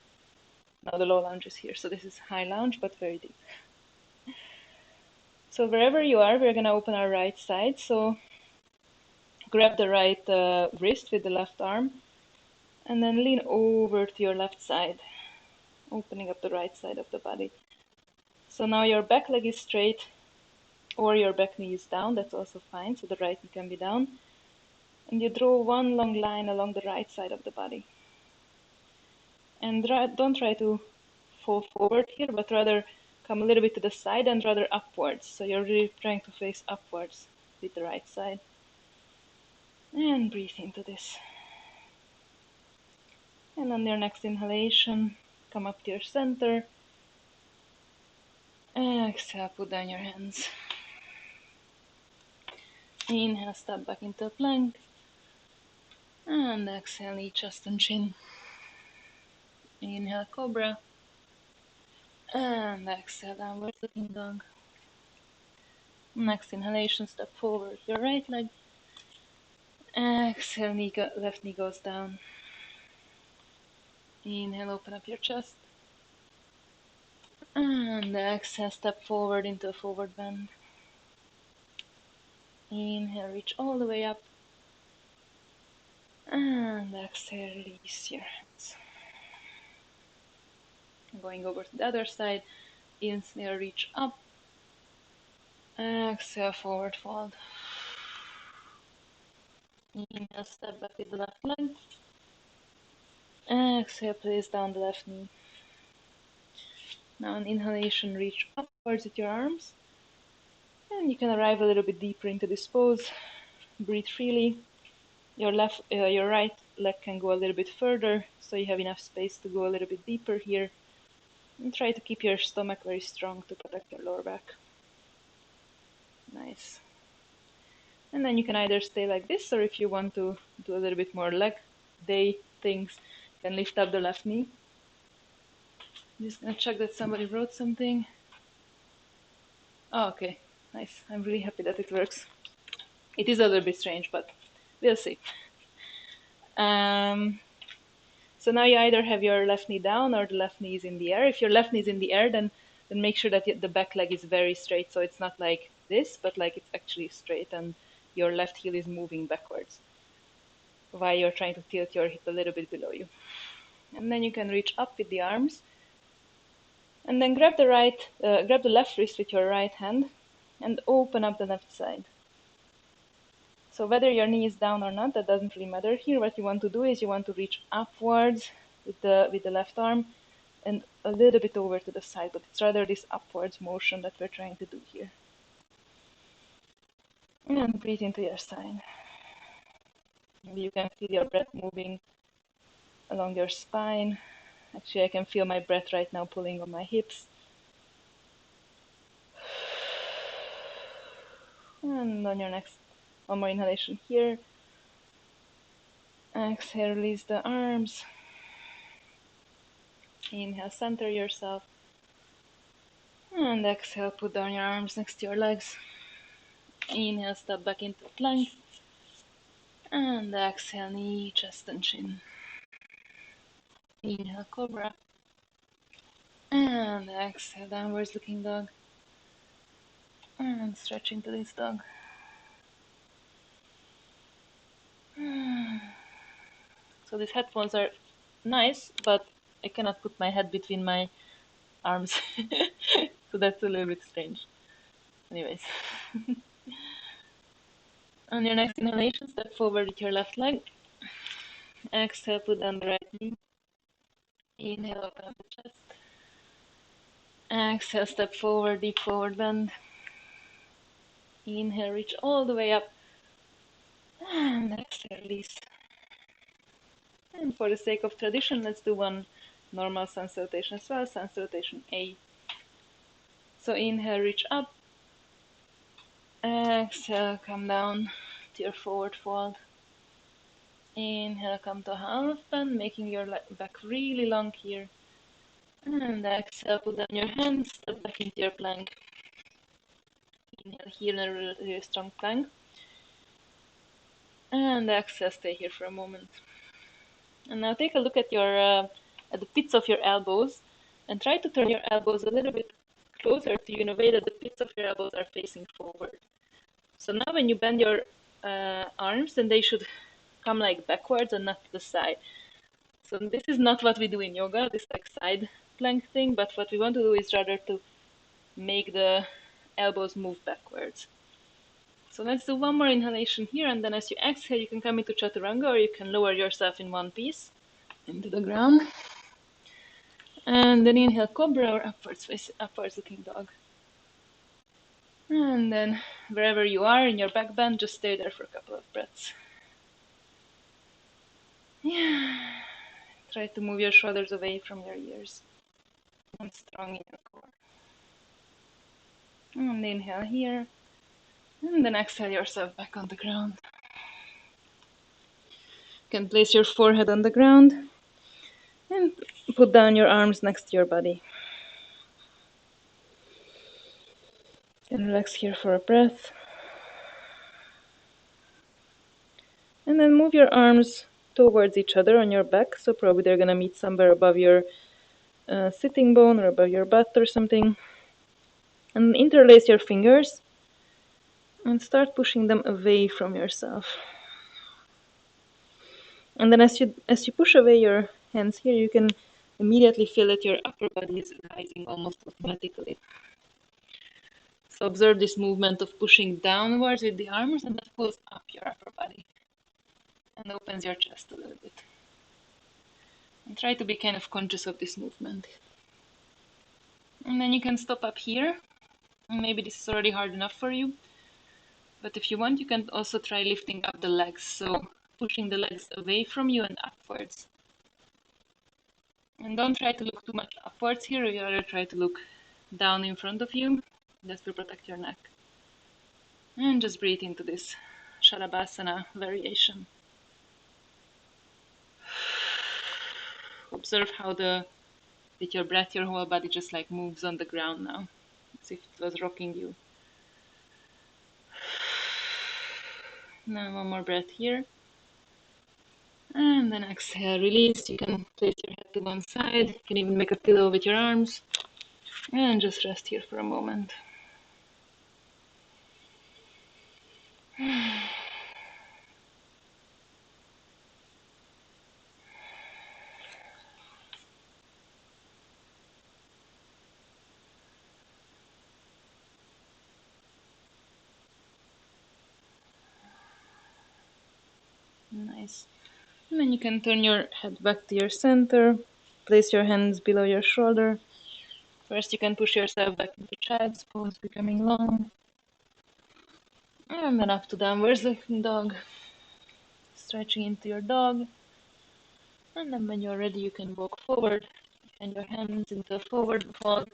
Now the low lunge is here, so this is high lunge, but very deep. So wherever you are, we're going to open our right side. So grab the right wrist with the left arm, and then lean over to your left side, opening up the right side of the body. So now your back leg is straight, or your back knee is down, that's also fine, so the right knee can be down. And you draw one long line along the right side of the body. And don't try to fall forward here, but rather come a little bit to the side and rather upwards. So you're really trying to face upwards with the right side. And breathe into this. And on your next inhalation, come up to your center. Exhale, put down your hands. Inhale, step back into a plank. And exhale, knee, chest and chin. Inhale, cobra. And exhale, downward looking dog. Next inhalation, step forward your right leg. Exhale, left knee goes down. Inhale, open up your chest. And exhale, step forward into a forward bend. Inhale, reach all the way up. And exhale, release your hands. Going over to the other side. Inhale, reach up. Exhale, forward fold. Inhale, step back with the left leg. Exhale, place down the left knee. Now on inhalation, reach upwards with your arms. And you can arrive a little bit deeper into this pose. Breathe freely. Your right leg can go a little bit further, so you have enough space to go a little bit deeper here. And try to keep your stomach very strong to protect your lower back. Nice. And then you can either stay like this, or if you want to do a little bit more leg day things, you can lift up the left knee. I'm just gonna check that somebody wrote something. Oh, okay, nice. I'm really happy that it works. It is a little bit strange, but we'll see. So now you either have your left knee down or the left knee is in the air. If your left knee is in the air, then make sure that the back leg is very straight. So it's not like this, but like it's actually straight and your left heel is moving backwards while you're trying to tilt your hip a little bit below you. And then you can reach up with the arms. And then grab the left wrist with your right hand and open up the left side. So whether your knee is down or not, that doesn't really matter. Here what you want to do is you want to reach upwards with the left arm and a little bit over to the side, but it's rather this upwards motion that we're trying to do here. And breathe into your side. Maybe you can feel your breath moving along your spine. Actually, I can feel my breath right now pulling on my hips. And on your next, one more inhalation here. Exhale, release the arms. Inhale, center yourself. And exhale, put down your arms next to your legs. Inhale, step back into plank. And exhale, knee, chest and chin. Inhale, cobra. And exhale, downwards looking dog. And stretch into this dog. So these headphones are nice, but I cannot put my head between my arms. So that's a little bit strange. Anyways. On your next inhalation, step forward with your left leg. Exhale, put down the right knee. Inhale, open up the chest. Exhale, step forward, deep forward bend. Inhale, reach all the way up. And exhale, release. And for the sake of tradition, let's do one normal sun salutation as well, sun salutation A. So inhale, reach up. Exhale, come down to your forward fold. Inhale, come to half bend, making your back really long here. And exhale, put down your hands, step back into your plank. Inhale here in a really strong plank. And exhale, stay here for a moment. And now take a look at at the pits of your elbows and try to turn your elbows a little bit closer to you in a way that the pits of your elbows are facing forward. So now when you bend your arms, then they should come like backwards and not to the side. So this is not what we do in yoga, this like side plank thing, but what we want to do is rather to make the elbows move backwards. So let's do one more inhalation here, and then as you exhale, you can come into chaturanga, or you can lower yourself in one piece into the ground. And then inhale cobra or upwards looking dog. And then wherever you are in your back bend, just stay there for a couple of breaths. Yeah. Try to move your shoulders away from your ears. And strong in your core. And inhale here. And then exhale yourself back on the ground. You can place your forehead on the ground and put down your arms next to your body. And relax here for a breath. And And then move your arms towards each other on your back, so probably they're gonna meet somewhere above your sitting bone or above your butt or something. And interlace your fingers and start pushing them away from yourself. And then as you push away your hands here, you can immediately feel that your upper body is rising almost automatically. So observe this movement of pushing downwards with the arms, and that pulls up your upper body and opens your chest a little bit. And try to be kind of conscious of this movement. And then you can stop up here. And maybe this is already hard enough for you, but if you want, you can also try lifting up the legs, so pushing the legs away from you and upwards. And don't try to look too much upwards here, you rather try to look down in front of you. That will protect your neck. And just breathe into this Shalabhasana variation. Observe how with your breath your whole body just like moves on the ground now, as if it was rocking you. Now one more breath here. And then exhale, release. You can place your head to one side. You can even make a pillow with your arms. And just rest here for a moment. Nice. And then you can turn your head back to your center. Place your hands below your shoulder. First you can push yourself back into child's pose, becoming long. And then up to downward dog. Stretching into your dog. And then when you're ready, you can walk forward. And your hands into a forward fold.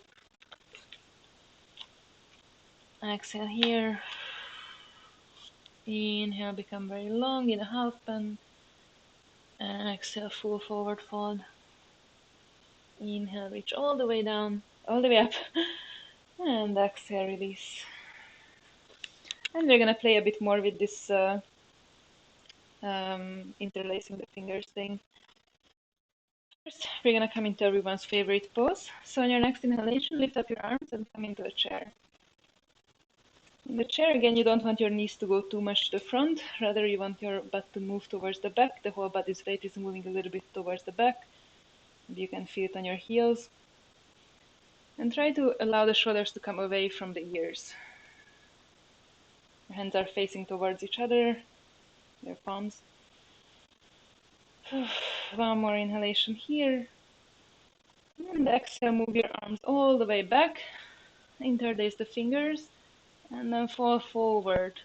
Exhale here. Inhale, become very long in a half bend. And exhale, full forward fold. Inhale, reach all the way down, all the way up. And exhale, release. And we're gonna play a bit more with this interlacing the fingers thing. First, we're gonna come into everyone's favorite pose. So on your next inhalation, lift up your arms and come into a chair. In the chair, again, you don't want your knees to go too much to the front. Rather, you want your butt to move towards the back. The whole body's weight is moving a little bit towards the back. Maybe you can feel it on your heels. And try to allow the shoulders to come away from the ears. Your hands are facing towards each other, your palms. One more inhalation here. And exhale, move your arms all the way back. Interlace the fingers. And then fall forward.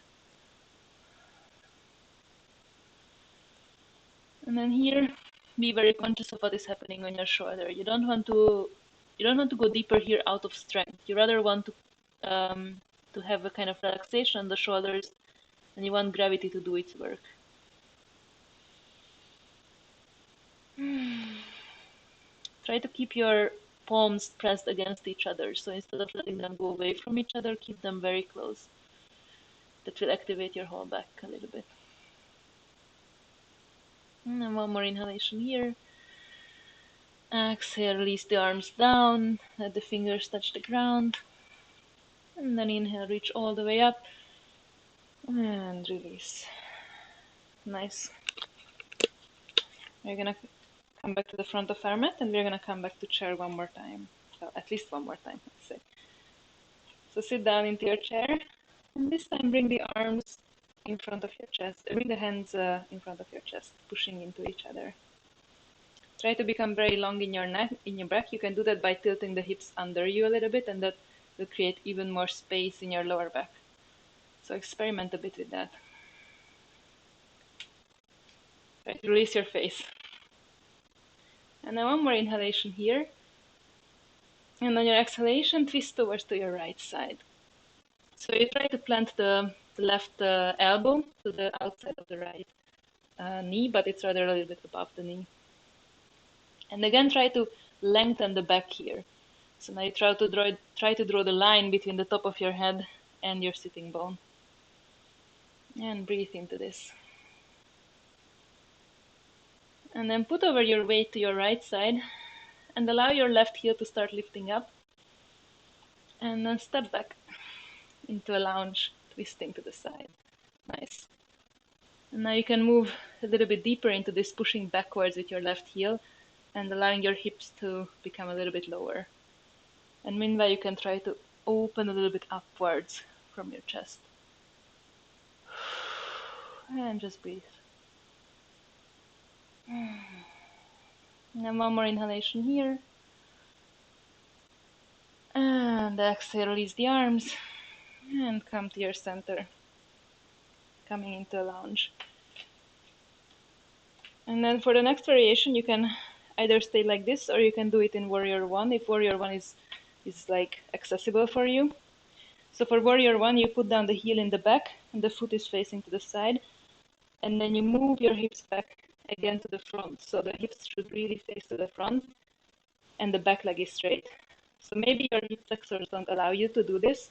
And then here, be very conscious of what is happening on your shoulder. You don't want to go deeper here out of strength. You rather want to have a kind of relaxation on the shoulders, and you want gravity to do its work. Try to keep your palms pressed against each other. So instead of letting them go away from each other, keep them very close. That will activate your whole back a little bit. And then one more inhalation here. Exhale, release the arms down, let the fingers touch the ground. And then inhale, reach all the way up. And release. Nice. We're gonna come back to the front of our mat and we're gonna come back to chair one more time. Well, at least one more time, let's say. So sit down into your chair. And this time bring the arms in front of your chest. Bring the hands in front of your chest, pushing into each other. Try to become very long in your neck, in your back. You can do that by tilting the hips under you a little bit, and that will create even more space in your lower back. So experiment a bit with that. Try to release your face. And then one more inhalation here. And on your exhalation, twist towards to your right side. So you try to plant the left elbow to the outside of the right knee, but it's rather a little bit above the knee. And again, try to lengthen the back here. So now you try to draw the line between the top of your head and your sitting bone. And breathe into this. And then put over your weight to your right side and allow your left heel to start lifting up. And then step back into a lunge, twisting to the side. Nice. And now you can move a little bit deeper into this pushing backwards with your left heel and allowing your hips to become a little bit lower. And meanwhile, you can try to open a little bit upwards from your chest. And just breathe. And one more inhalation here. And exhale, release the arms. And come to your center. Coming into a lunge. And then for the next variation, you can either stay like this or you can do it in Warrior 1 if Warrior 1 is like accessible for you. So for Warrior 1, you put down the heel in the back and the foot is facing to the side. And then you move your hips back again to the front. So the hips should really face to the front and the back leg is straight. So maybe your hip flexors don't allow you to do this.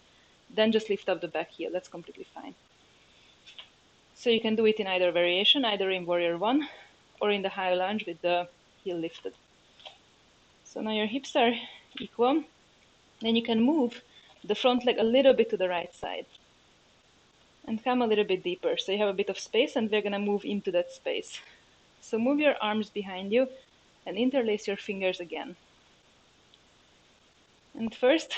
Then just lift up the back heel. That's completely fine. So you can do it in either variation, either in Warrior 1 or in the high lunge with the heel lifted. So now your hips are equal. Then you can move the front leg a little bit to the right side and come a little bit deeper. So you have a bit of space and we're gonna move into that space. So move your arms behind you and interlace your fingers again. And first,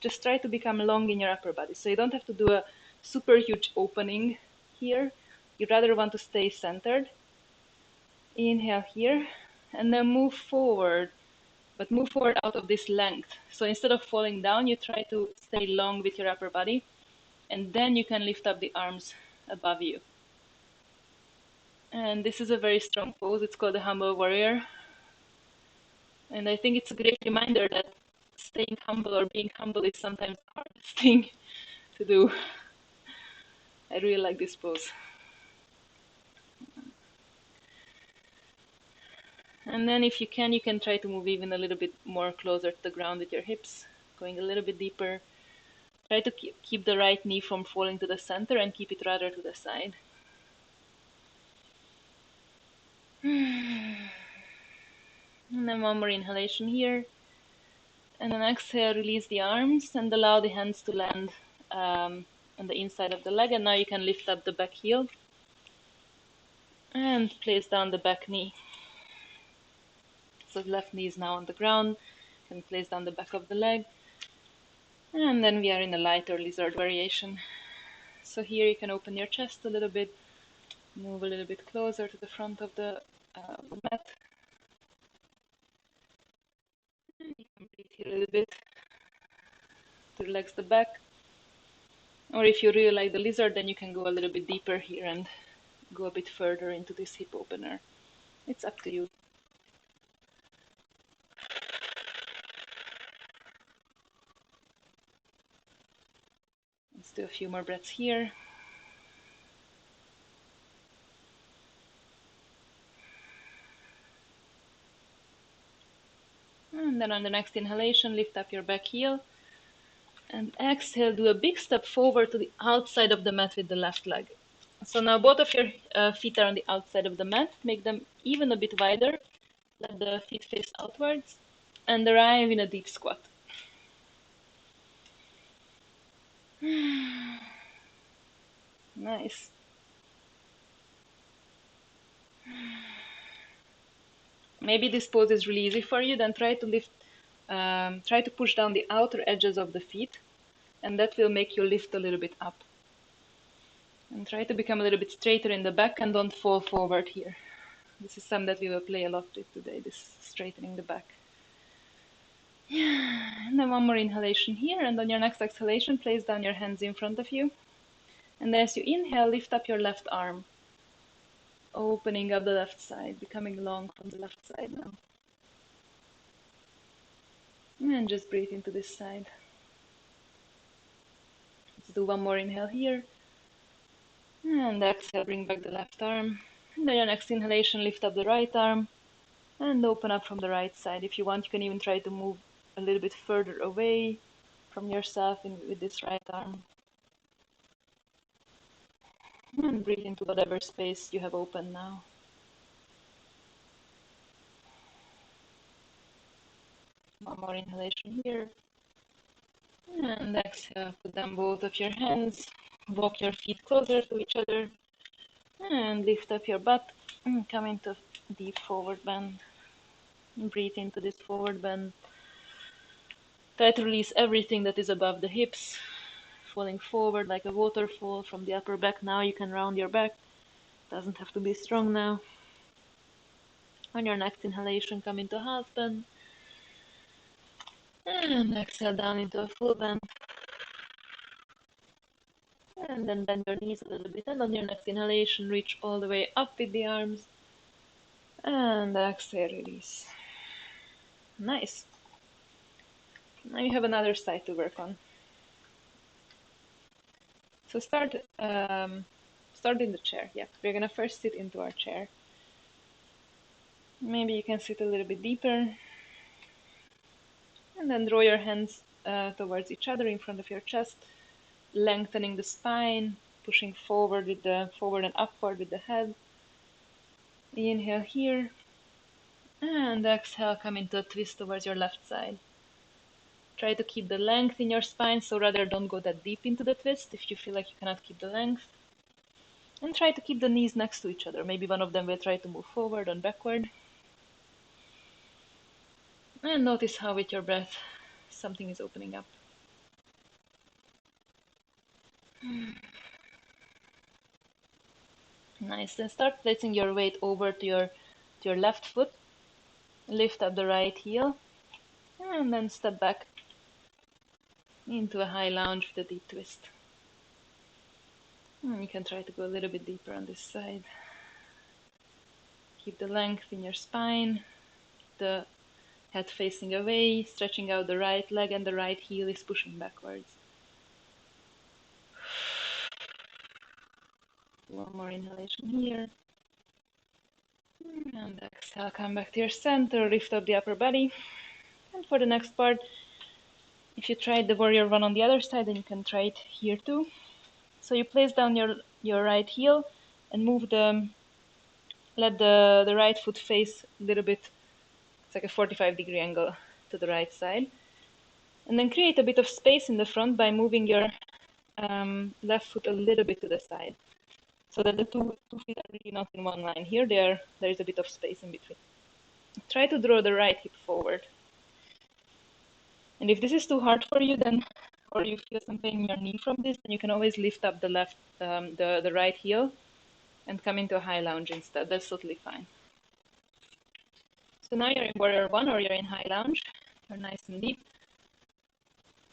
just try to become long in your upper body. So you don't have to do a super huge opening here. You rather want to stay centered. Inhale here and then move forward, but move forward out of this length. So instead of falling down, you try to stay long with your upper body and then you can lift up the arms above you. And this is a very strong pose. It's called the Humble Warrior. And I think it's a great reminder that staying humble or being humble is sometimes the hardest thing to do. I really like this pose. And then if you can try to move even a little bit more closer to the ground with your hips, going a little bit deeper. Try to keep the right knee from falling to the center and keep it rather to the side. And then one more inhalation here. And then exhale, release the arms and allow the hands to land on the inside of the leg. And now you can lift up the back heel and place down the back knee. So the left knee is now on the ground. You can place down the back of the leg. And then we are in a lighter lizard variation. So here you can open your chest a little bit, move a little bit closer to the front of the mat. And you can breathe here a little bit to relax the back. Or if you really like the lizard, then you can go a little bit deeper here and go a bit further into this hip opener. It's up to you. Let's do a few more breaths here. And then on the next inhalation, lift up your back heel. And exhale, do a big step forward to the outside of the mat with the left leg. So now both of your feet are on the outside of the mat. Make them even a bit wider. Let the feet face outwards. And arrive in a deep squat. Nice. Maybe this pose is really easy for you, then try to push down the outer edges of the feet, and that will make you lift a little bit up. And try to become a little bit straighter in the back and don't fall forward here. This is something that we will play a lot with today, this straightening the back. And then one more inhalation here, and on your next exhalation, place down your hands in front of you. And as you inhale, lift up your left arm, opening up the left side, becoming long from the left side now. And just breathe into this side. Let's do one more inhale here. And exhale, bring back the left arm. And then your next inhalation, lift up the right arm and open up from the right side. If you want, you can even try to move a little bit further away from yourself with this right arm. And breathe into whatever space you have open now. One more inhalation here. And exhale, put down both of your hands. Walk your feet closer to each other. And lift up your butt. And come into deep forward bend. Breathe into this forward bend. Try to release everything that is above the hips. Falling forward like a waterfall from the upper back. Now you can round your back. Doesn't have to be strong now. On your next inhalation, come into half bend. And exhale down into a full bend. And then bend your knees a little bit. And on your next inhalation, reach all the way up with the arms. And exhale, release. Nice. Now you have another side to work on. So start in the chair. Yeah, we're gonna first sit into our chair. Maybe you can sit a little bit deeper. And then draw your hands towards each other in front of your chest, lengthening the spine, pushing forward and upward with the head. Inhale here, and exhale, come into a twist towards your left side. Try to keep the length in your spine, so rather don't go that deep into the twist if you feel like you cannot keep the length. And try to keep the knees next to each other. Maybe one of them will try to move forward and backward. And notice how with your breath something is opening up. Nice. Then start placing your weight over to your left foot. Lift up the right heel. And then step back into a high lunge with a deep twist. And you can try to go a little bit deeper on this side. Keep the length in your spine. The head facing away, stretching out the right leg, and the right heel is pushing backwards. One more inhalation here. And exhale, come back to your center, lift up the upper body. And for the next part, if you tried the warrior one on the other side, then you can try it here too. So you place down your right heel and let the right foot face a little bit, it's like a 45-degree angle to the right side. And then create a bit of space in the front by moving your left foot a little bit to the side, so that the two feet are really not in one line. Here there is a bit of space in between. Try to draw the right hip forward. And if this is too hard for you, then, or you feel some pain in your knee from this, then you can always lift up the right heel and come into a high lunge instead. That's totally fine. So now you're in warrior one or you're in high lunge. You're nice and deep.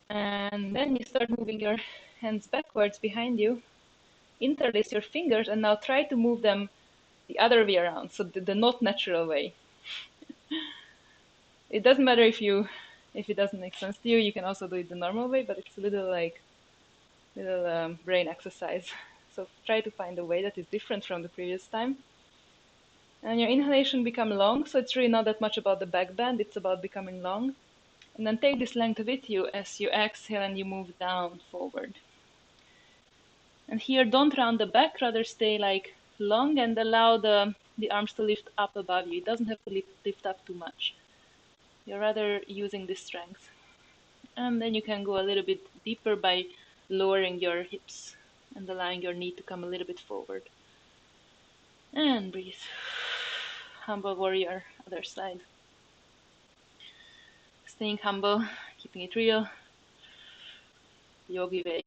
And then you start moving your hands backwards behind you. Interlace your fingers and now try to move them the other way around, so the not natural way. It doesn't matter if it doesn't make sense to you. You can also do it the normal way, but it's a little brain exercise. So try to find a way that is different from the previous time. And your inhalation become long, so it's really not that much about the back bend, it's about becoming long. And then take this length with you as you exhale and you move down forward. And here, don't round the back, rather stay like long and allow the arms to lift up above you. It doesn't have to lift up too much. You're rather using this strength. And then you can go a little bit deeper by lowering your hips and allowing your knee to come a little bit forward. And breathe. Humble warrior, other side. Staying humble, keeping it real. Yogi way.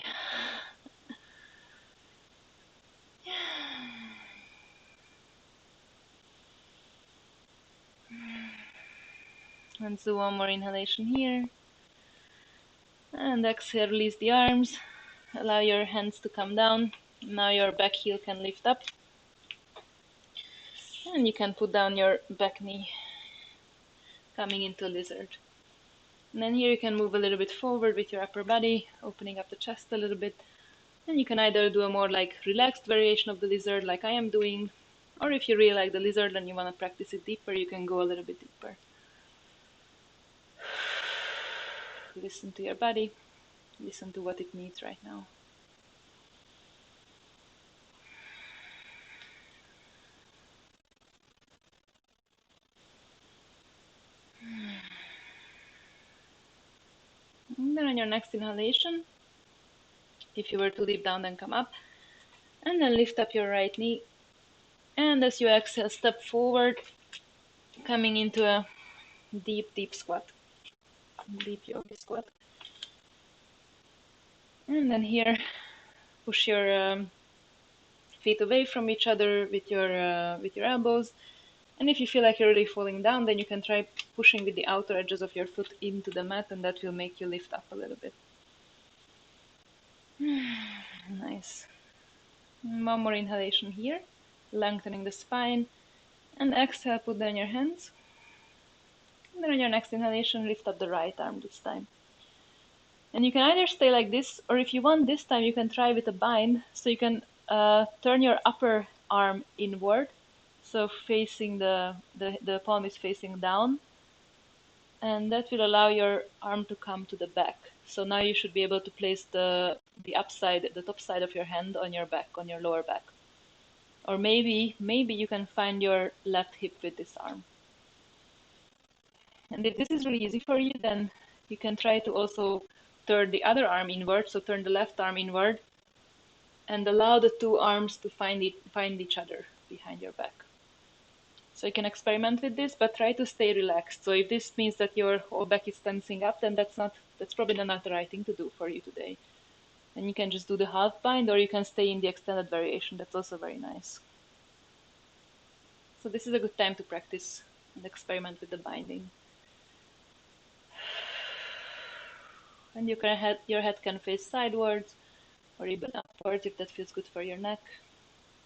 And so one more inhalation here. And exhale, release the arms. Allow your hands to come down. Now your back heel can lift up. And you can put down your back knee, coming into lizard. And then here you can move a little bit forward with your upper body, opening up the chest a little bit. And you can either do a more like relaxed variation of the lizard like I am doing, or if you really like the lizard and you want to practice it deeper, you can go a little bit deeper. Listen to your body. Listen to what it needs right now. on your next inhalation, if you were to leap down, then come up. And then lift up your right knee. And as you exhale, step forward, coming into a deep, deep squat. Deep yogi squat. And then here, push your feet away from each other with your elbows. And if you feel like you're really falling down, then you can try pushing with the outer edges of your foot into the mat, and that will make you lift up a little bit. Nice. One more inhalation here, lengthening the spine. And exhale, put down your hands. And then on your next inhalation, lift up the right arm this time. And you can either stay like this, or if you want this time, you can try with a bind. So you can turn your upper arm inward, so facing the palm is facing down, and that will allow your arm to come to the back. So now you should be able to place the top side of your hand on your back, on your lower back. Or maybe you can find your left hip with this arm. And if this is really easy for you, then you can try to also turn the other arm inward, so turn the left arm inward, and allow the two arms to find each other behind your back. So you can experiment with this, but try to stay relaxed. So if this means that your whole back is tensing up, then that's probably not the right thing to do for you today. And you can just do the half bind, or you can stay in the extended variation. That's also very nice. So this is a good time to practice and experiment with the binding. And your head can face sidewards or even upwards if that feels good for your neck.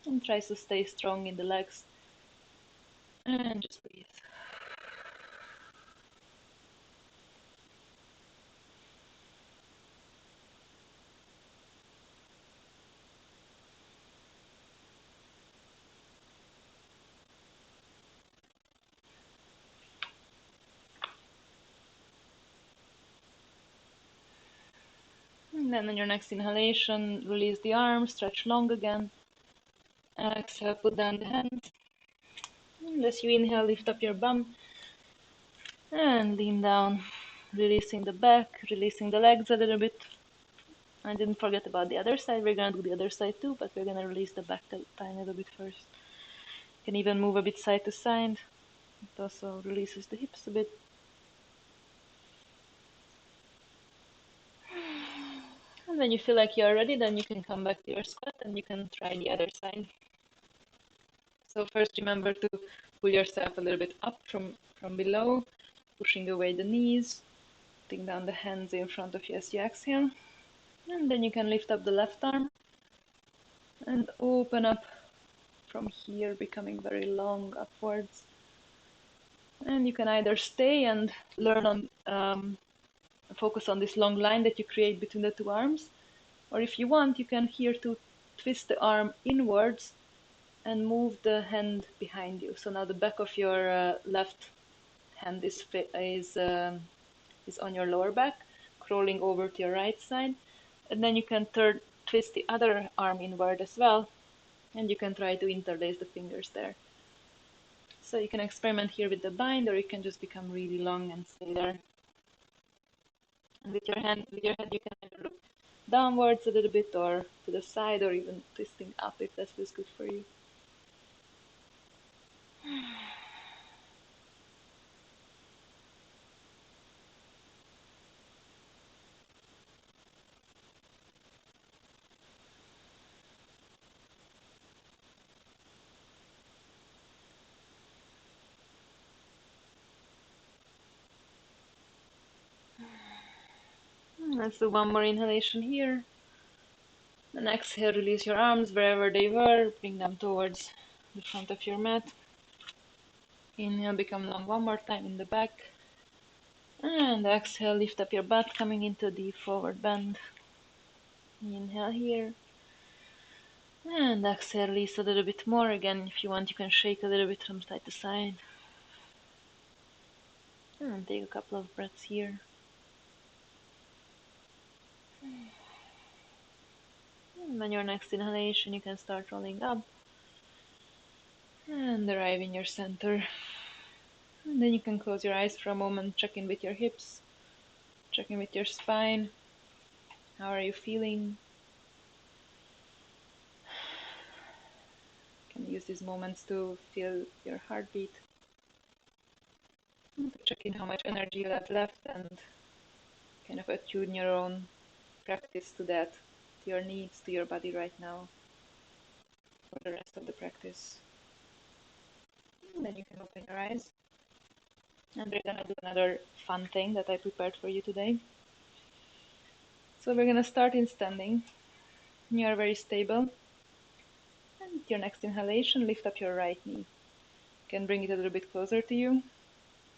And try to stay strong in the legs. And just breathe. And then on your next inhalation, release the arms, stretch long again. Exhale, put down the hands. And as you inhale, lift up your bum and lean down, releasing the back, releasing the legs a little bit. I didn't forget about the other side. We're gonna do the other side too, but we're gonna release the back a tiny little bit first. You can even move a bit side to side. It also releases the hips a bit. And when you feel like you're ready, then you can come back to your squat and you can try the other side. So first remember to pull yourself a little bit up from below, pushing away the knees, putting down the hands in front of you as you exhale. And then you can lift up the left arm and open up from here, becoming very long upwards. And you can either stay and learn on focus on this long line that you create between the two arms, or if you want, you can here to twist the arm inwards and move the hand behind you. So now the back of your left hand is on your lower back, crawling over to your right side, and then you can twist the other arm inward as well, and you can try to interlace the fingers there. So you can experiment here with the bind, or you can just become really long and stay there. And with your head, you can either look downwards a little bit, or to the side, or even twisting up if that feels good for you. Let's do one more inhalation here. Then exhale, release your arms wherever they were, bring them towards the front of your mat. Inhale, become long one more time in the back. And exhale, lift up your butt, coming into the forward bend. Inhale here. And exhale, release a little bit more. Again, if you want, you can shake a little bit from side to side. And take a couple of breaths here. And on your next inhalation, you can start rolling up and arrive in your center. And then you can close your eyes for a moment, check in with your hips, check in with your spine. How are you feeling? Can use these moments to feel your heartbeat, to check in how much energy you have left, and kind of attune your own practice to that, to your needs, to your body right now for the rest of the practice. And then you can open your eyes. And we're gonna do another fun thing that I prepared for you today. So we're gonna start in standing. You are very stable. And your next inhalation, lift up your right knee. You can bring it a little bit closer to you.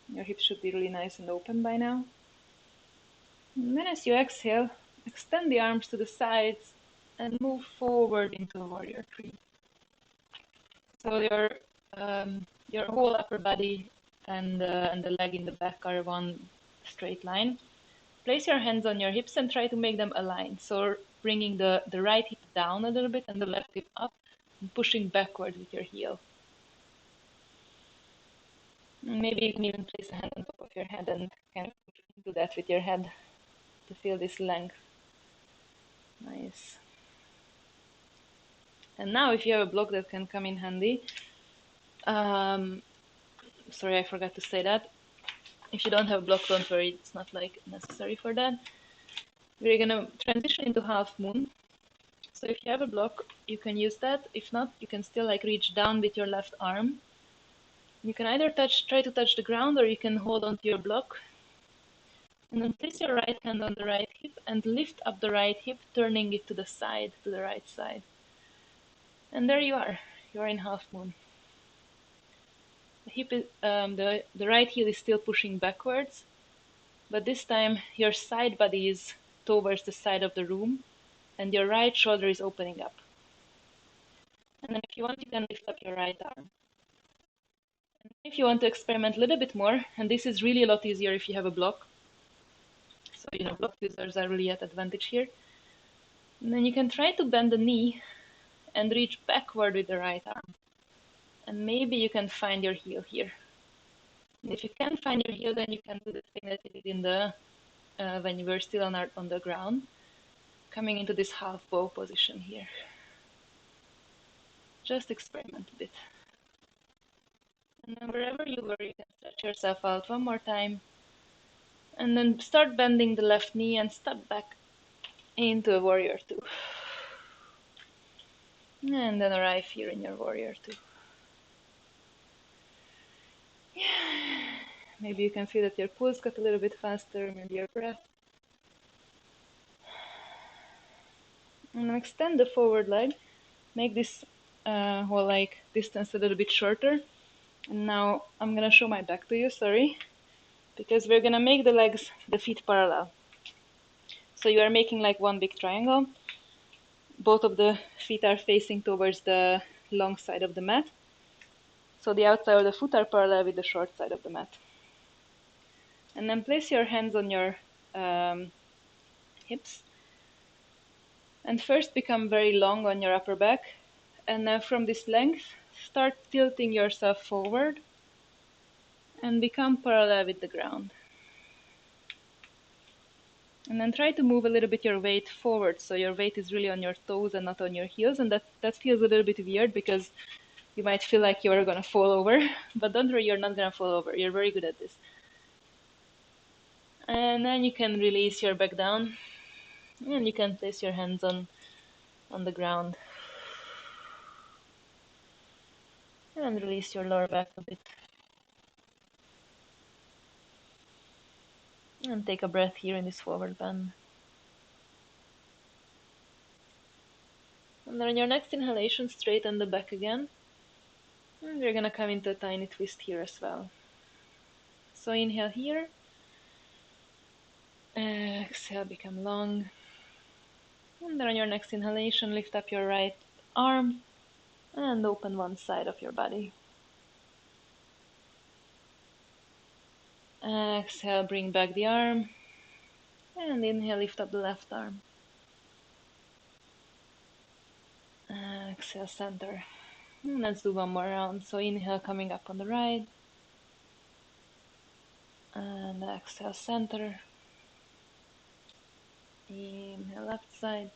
Your hips should be really nice and open by now. And then as you exhale, extend the arms to the sides and move forward into a warrior three. So your whole upper body and the leg in the back are one straight line. Place your hands on your hips and try to make them aligned. So bringing the right hip down a little bit and the left hip up and pushing backward with your heel. Maybe you can even place a hand on top of your head and kind of do that with your head to feel this length. Nice. And now if you have a block that can come in handy, sorry, I forgot to say that. If you don't have a block, don't worry, it's not like necessary for that. We're gonna transition into half moon. So if you have a block, you can use that. If not, you can still like reach down with your left arm. You can either try to touch the ground, or you can hold onto your block. And then place your right hand on the right hip and lift up the right hip, turning it to the side, to the right side. And there you are. You are in half moon. The hip is, the right heel is still pushing backwards, but this time your side body is towards the side of the room, and your right shoulder is opening up. And then if you want, you can lift up your right arm. And if you want to experiment a little bit more, and this is really a lot easier if you have a block, so block users are really at advantage here. And then you can try to bend the knee and reach backward with the right arm. And maybe you can find your heel here. And if you can't find your heel, then you can do the thing that you did in the when you were still on the ground, coming into this half bow position here. Just experiment a bit. And then wherever you were, you can stretch yourself out one more time. And then start bending the left knee and step back into a warrior two. And then arrive here in your warrior two. Yeah. Maybe you can feel that your pulse got a little bit faster, maybe your breath. And then extend the forward leg. Make this whole like distance a little bit shorter. And now I'm gonna show my back to you, sorry. Because we're gonna make the legs, the feet parallel. So you are making like one big triangle. Both of the feet are facing towards the long side of the mat. So the outside of the foot are parallel with the short side of the mat. And then place your hands on your hips. And first become very long on your upper back. And then from this length, start tilting yourself forward and become parallel with the ground. And then try to move a little bit your weight forward, so your weight is really on your toes and not on your heels. And that feels a little bit weird because you might feel like you're gonna fall over, but don't worry, you're not gonna fall over. You're very good at this. And then you can release your back down, and you can place your hands on the ground. And release your lower back a bit. And take a breath here in this forward bend. And then on your next inhalation, straighten the back again. And we're gonna come into a tiny twist here as well. So inhale here. Exhale, become long. And then on your next inhalation, lift up your right arm and open one side of your body. Exhale, bring back the arm. And inhale, lift up the left arm. Exhale, center. And let's do one more round. So inhale, coming up on the right. And exhale, center. Inhale, left side.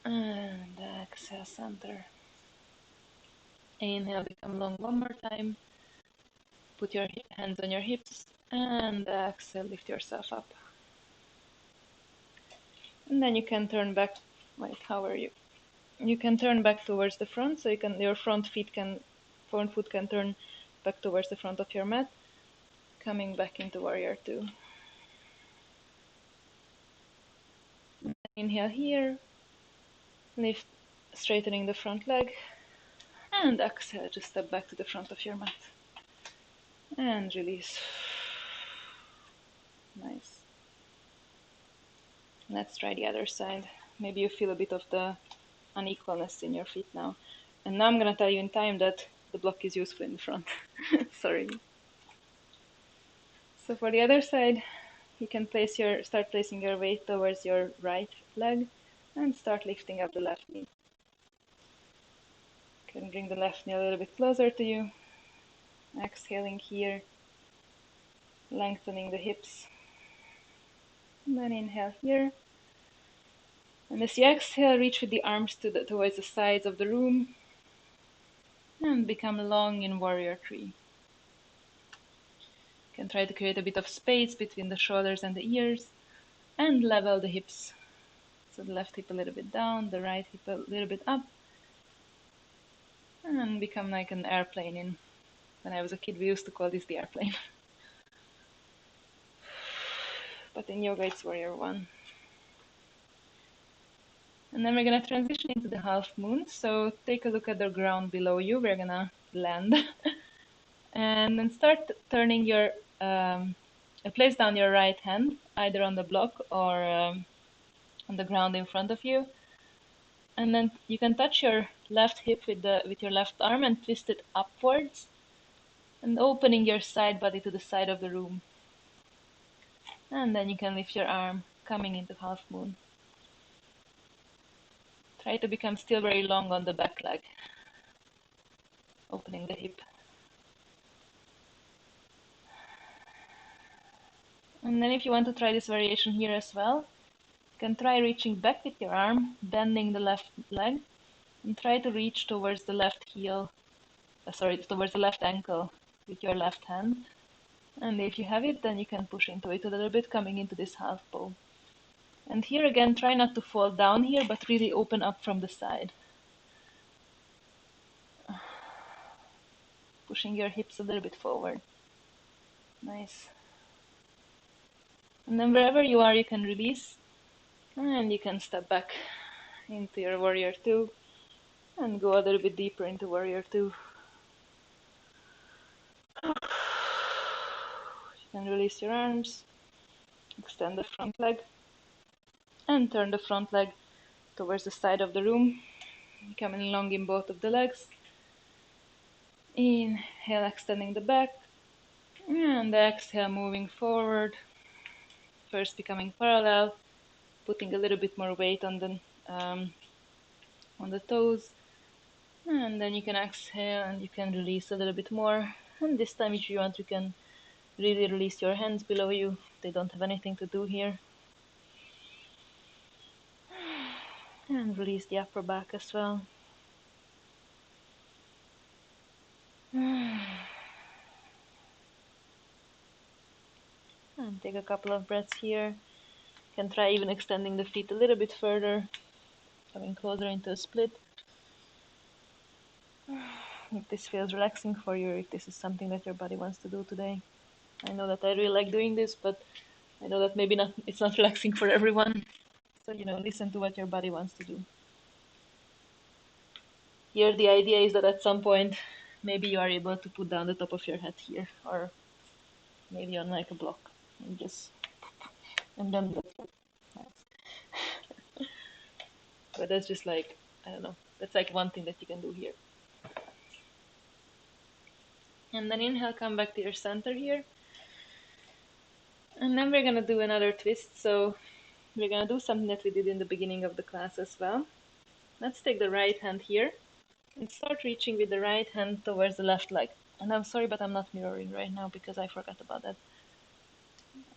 And exhale, center. Inhale, become long one more time. Put your hands on your hips. And exhale, lift yourself up. And then you can turn back. Wait, how are you? You can turn back towards the front, so your front foot can turn back towards the front of your mat, coming back into warrior two. Inhale here, lift, straightening the front leg, and exhale to step back to the front of your mat. And release. Nice. Let's try the other side. Maybe you feel a bit of the unequalness in your feet now. And now I'm gonna tell you in time that the block is useful in the front. Sorry. So for the other side, you can start placing your weight towards your right leg and start lifting up the left knee. You can bring the left knee a little bit closer to you. Exhaling here, lengthening the hips. And then inhale here. And as you exhale, reach with the arms towards the sides of the room and become long in warrior three. You can try to create a bit of space between the shoulders and the ears and level the hips. So the left hip a little bit down, the right hip a little bit up, and become like an airplane. When I was a kid, we used to call this the airplane. But in yoga, it's warrior one. And then we're gonna transition into the half moon. So take a look at the ground below you. We're gonna land. And then start turning place down your right hand, either on the block or on the ground in front of you. And then you can touch your left hip with your left arm and twist it upwards, and opening your side body to the side of the room. And then you can lift your arm, coming into half moon. Try to become still very long on the back leg, opening the hip. And then if you want to try this variation here as well, you can try reaching back with your arm, bending the left leg, and try to reach towards the left towards the left ankle with your left hand. And if you have it, then you can push into it a little bit, coming into this half bow. And here again, try not to fall down here, but really open up from the side. Pushing your hips a little bit forward. Nice. And then wherever you are, you can release. And you can step back into your warrior two and go a little bit deeper into warrior two. You can release your arms, extend the front leg, and turn the front leg towards the side of the room, coming long in both of the legs. Inhale, extending the back, and exhale, moving forward. First becoming parallel, putting a little bit more weight on the toes, and then you can exhale and you can release a little bit more. And this time, if you want, you can really release your hands below you. They don't have anything to do here. And release the upper back as well. And take a couple of breaths here. You can try even extending the feet a little bit further, coming closer into a split. If this feels relaxing for you, if this is something that your body wants to do today. I know that I really like doing this, but I know that maybe it's not relaxing for everyone. So, listen to what your body wants to do. Here, the idea is that at some point, maybe you are able to put down the top of your head here, or maybe on like a block, and then that's it. Nice. But that's just like, I don't know, that's like one thing that you can do here. And then inhale, come back to your center here. And then we're gonna do another twist. So we're gonna do something that we did in the beginning of the class as well. Let's take the right hand here and start reaching with the right hand towards the left leg. And I'm sorry, but I'm not mirroring right now because I forgot about that.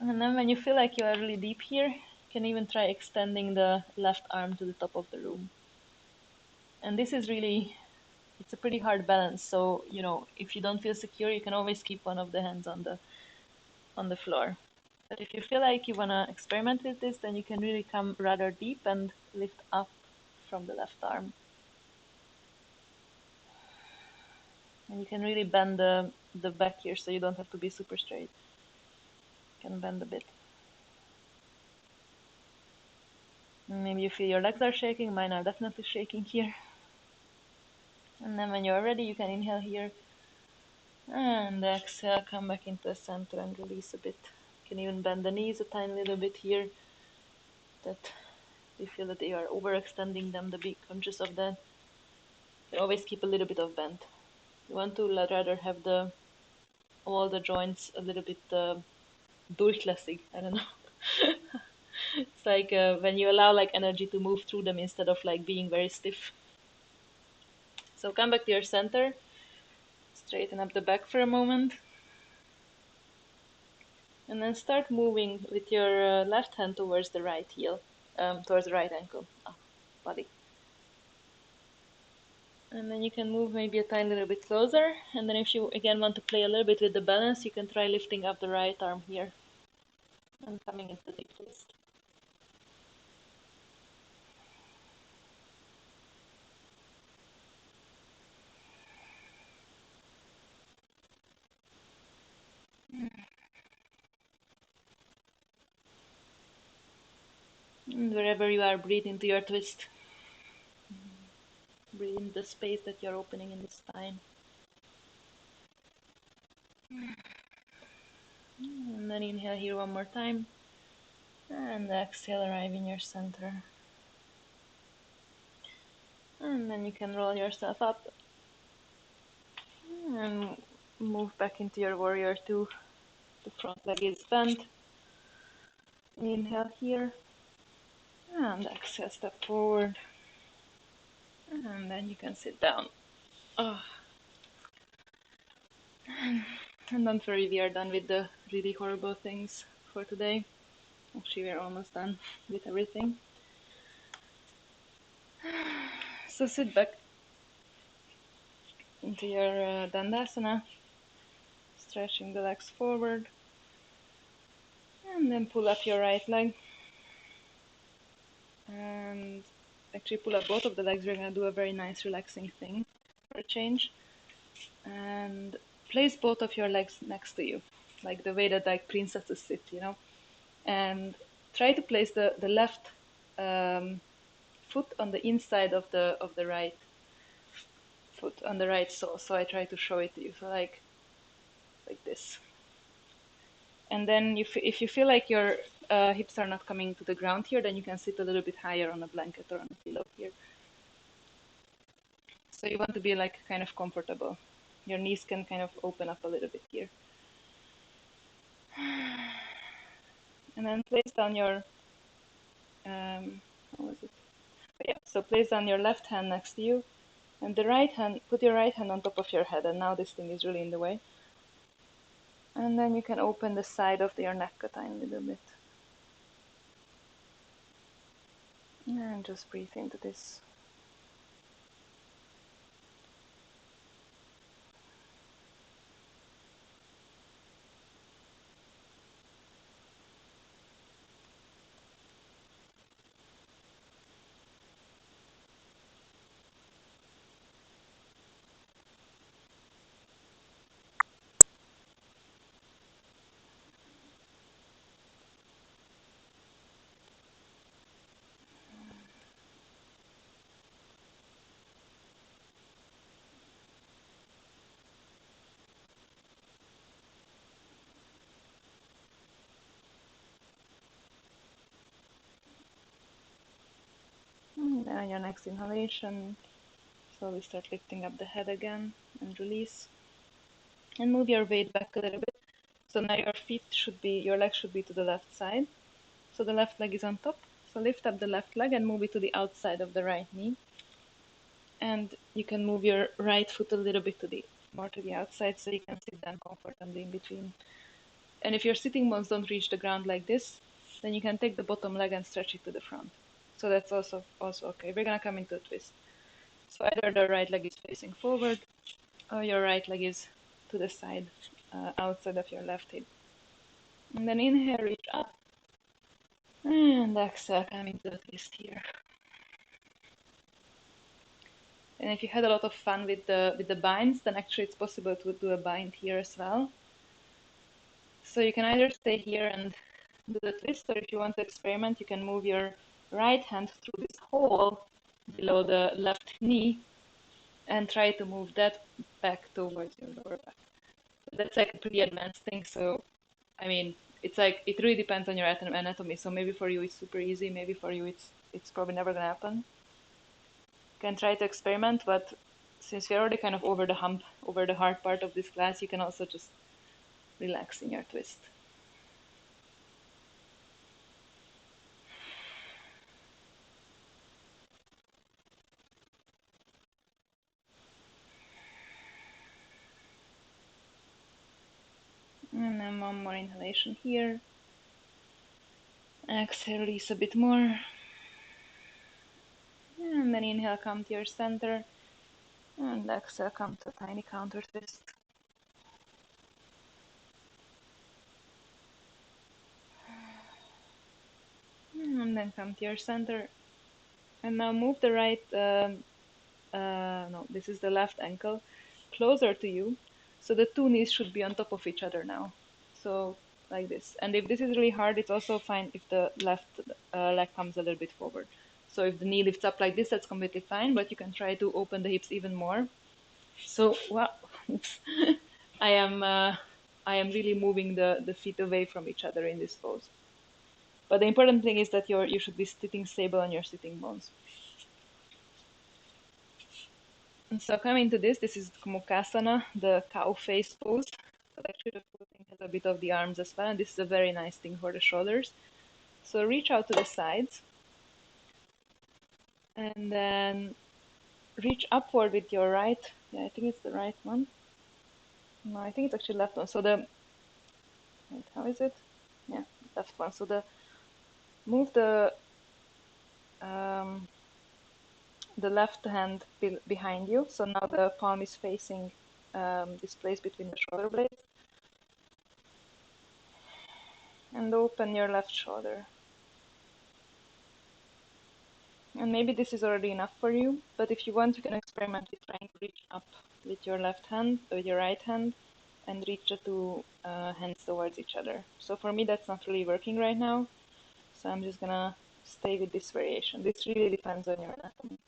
And then when you feel like you are really deep here, you can even try extending the left arm to the top of the room. And this is really, it's a pretty hard balance. So, if you don't feel secure, you can always keep one of the hands on the floor. But if you feel like you wanna experiment with this, then you can really come rather deep and lift up from the left arm. And you can really bend the back here so you don't have to be super straight. You can bend a bit. Maybe you feel your legs are shaking, mine are definitely shaking here. And then when you're ready, you can inhale here and exhale, come back into the center and release a bit. You can even bend the knees a tiny little bit here, that you feel that you are overextending them, be conscious of that. You can always keep a little bit of bend. You want to rather have all the joints a little bit durchlässig, I don't know. It's like when you allow like energy to move through them instead of like being very stiff. So come back to your center, straighten up the back for a moment, and then start moving with your left hand towards the right heel, towards the right ankle, body. And then you can move maybe a tiny little bit closer, and then if you again want to play a little bit with the balance, you can try lifting up the right arm here and coming into the deep twist. And wherever you are, breathe into your twist. Breathe in the space that you're opening in the spine. And then inhale here one more time. And exhale, arrive in your center. And then you can roll yourself up and move back into your warrior two. The front leg is bent. Inhale here. And exhale, step forward. And then you can sit down. Oh. And don't worry, we are done with the really horrible things for today. Actually, we're almost done with everything. So sit back into your Dandasana, stretching the legs forward. And then pull up your right leg. And actually pull up both of the legs. We're going to do a very nice relaxing thing for a change. And place both of your legs next to you, like the way that like princesses sit, And try to place the left foot on the inside of the right foot, on the right sole. So I try to show it to you. So like this. And then if you feel like your hips are not coming to the ground here, then you can sit a little bit higher on a blanket or on a pillow here. So you want to be like kind of comfortable. Your knees can kind of open up a little bit here. And then place down your, how was it? Yeah, so place down your left hand next to you, and the right hand, put your right hand on top of your head, and now this thing is really in the way. And then you can open the side of your neck a tiny little bit. And just breathe into this. And then on your next inhalation, slowly start lifting up the head again and release. And move your weight back a little bit. So now your legs should be to the left side. So the left leg is on top. So lift up the left leg and move it to the outside of the right knee. And you can move your right foot a little bit more to the outside so you can sit down comfortably in between. And if your sitting bones don't reach the ground like this, then you can take the bottom leg and stretch it to the front. So that's also okay. We're gonna come into a twist. So either the right leg is facing forward, or your right leg is to the side, outside of your left hip. And then inhale, reach up, and exhale, come into the twist here. And if you had a lot of fun with the binds, then actually it's possible to do a bind here as well. So you can either stay here and do the twist, or if you want to experiment, you can move your right hand through this hole below the left knee and try to move that back towards your lower back. That's like a pretty advanced thing, so I mean, it's like it really depends on your anatomy. So maybe for you it's super easy, maybe for you it's probably never gonna happen. You can try to experiment, but since we're already kind of over the hump, over the hard part of this class, you can also just relax in your twist. And then one more inhalation here. Exhale, release a bit more. And then inhale, come to your center. And exhale, come to a tiny counter twist. And then come to your center. And now move the right, no, this is the left ankle, closer to you. So the two knees should be on top of each other now. So like this. And if this is really hard, it's also fine if the left leg comes a little bit forward. So if the knee lifts up like this, that's completely fine, but you can try to open the hips even more. So, well, I am really moving the feet away from each other in this pose. But the important thing is that you should be sitting stable on your sitting bones. And so coming to this is Mukhasana, the cow face pose. But actually the footing has a bit of the arms as well, and this is a very nice thing for the shoulders. So reach out to the sides, and then reach upward with your right. Yeah, I think it's the right one. No, I think it's actually left one. So wait, how is it? Yeah, left one. So move um, the left hand behind you. So now the palm is facing this place between the shoulder blades. And open your left shoulder. And maybe this is already enough for you, but if you want, you can experiment with trying to reach up with your left hand, with your right hand, and reach the two hands towards each other. So for me, that's not really working right now, so I'm just gonna stay with this variation. This really depends on your anatomy.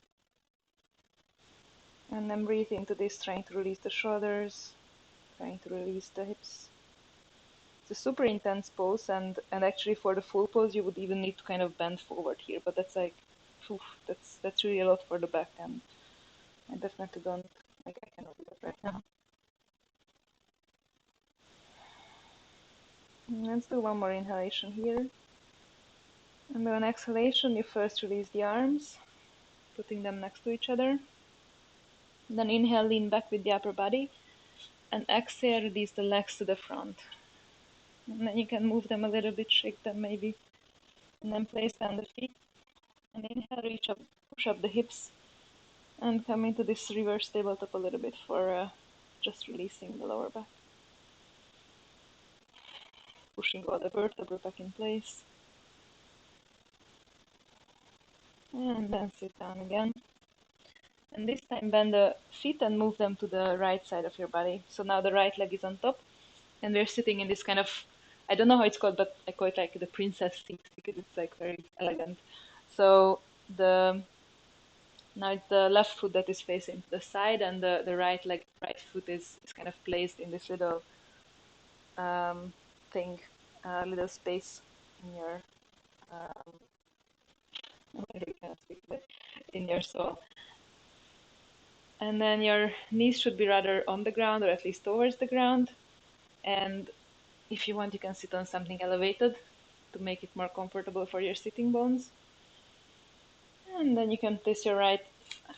And then breathe into this, trying to release the shoulders, trying to release the hips. It's a super intense pose, and actually for the full pose, you would even need to kind of bend forward here, but that's like, oof, that's really a lot for the back, and I definitely don't, like, I cannot do that right now. Let's do one more inhalation here. And on exhalation, you first release the arms, putting them next to each other. Then inhale, lean back with the upper body, and exhale, release the legs to the front. And then you can move them a little bit, shake them maybe, and then place down the feet. And inhale, reach up, push up the hips, and come into this reverse tabletop a little bit for just releasing the lower back. Pushing all the vertebrae back in place. And then sit down again. And this time bend the feet and move them to the right side of your body. So now the right leg is on top, and we're sitting in this kind of, I don't know how it's called, but I call it like the princess seat because it's like very elegant. So now it's the left foot that is facing to the side, and the right foot is kind of placed in this little thing, little space in your, I can't speak, but in your soul. And then your knees should be rather on the ground, or at least towards the ground. And if you want, you can sit on something elevated to make it more comfortable for your sitting bones. And then you can place your right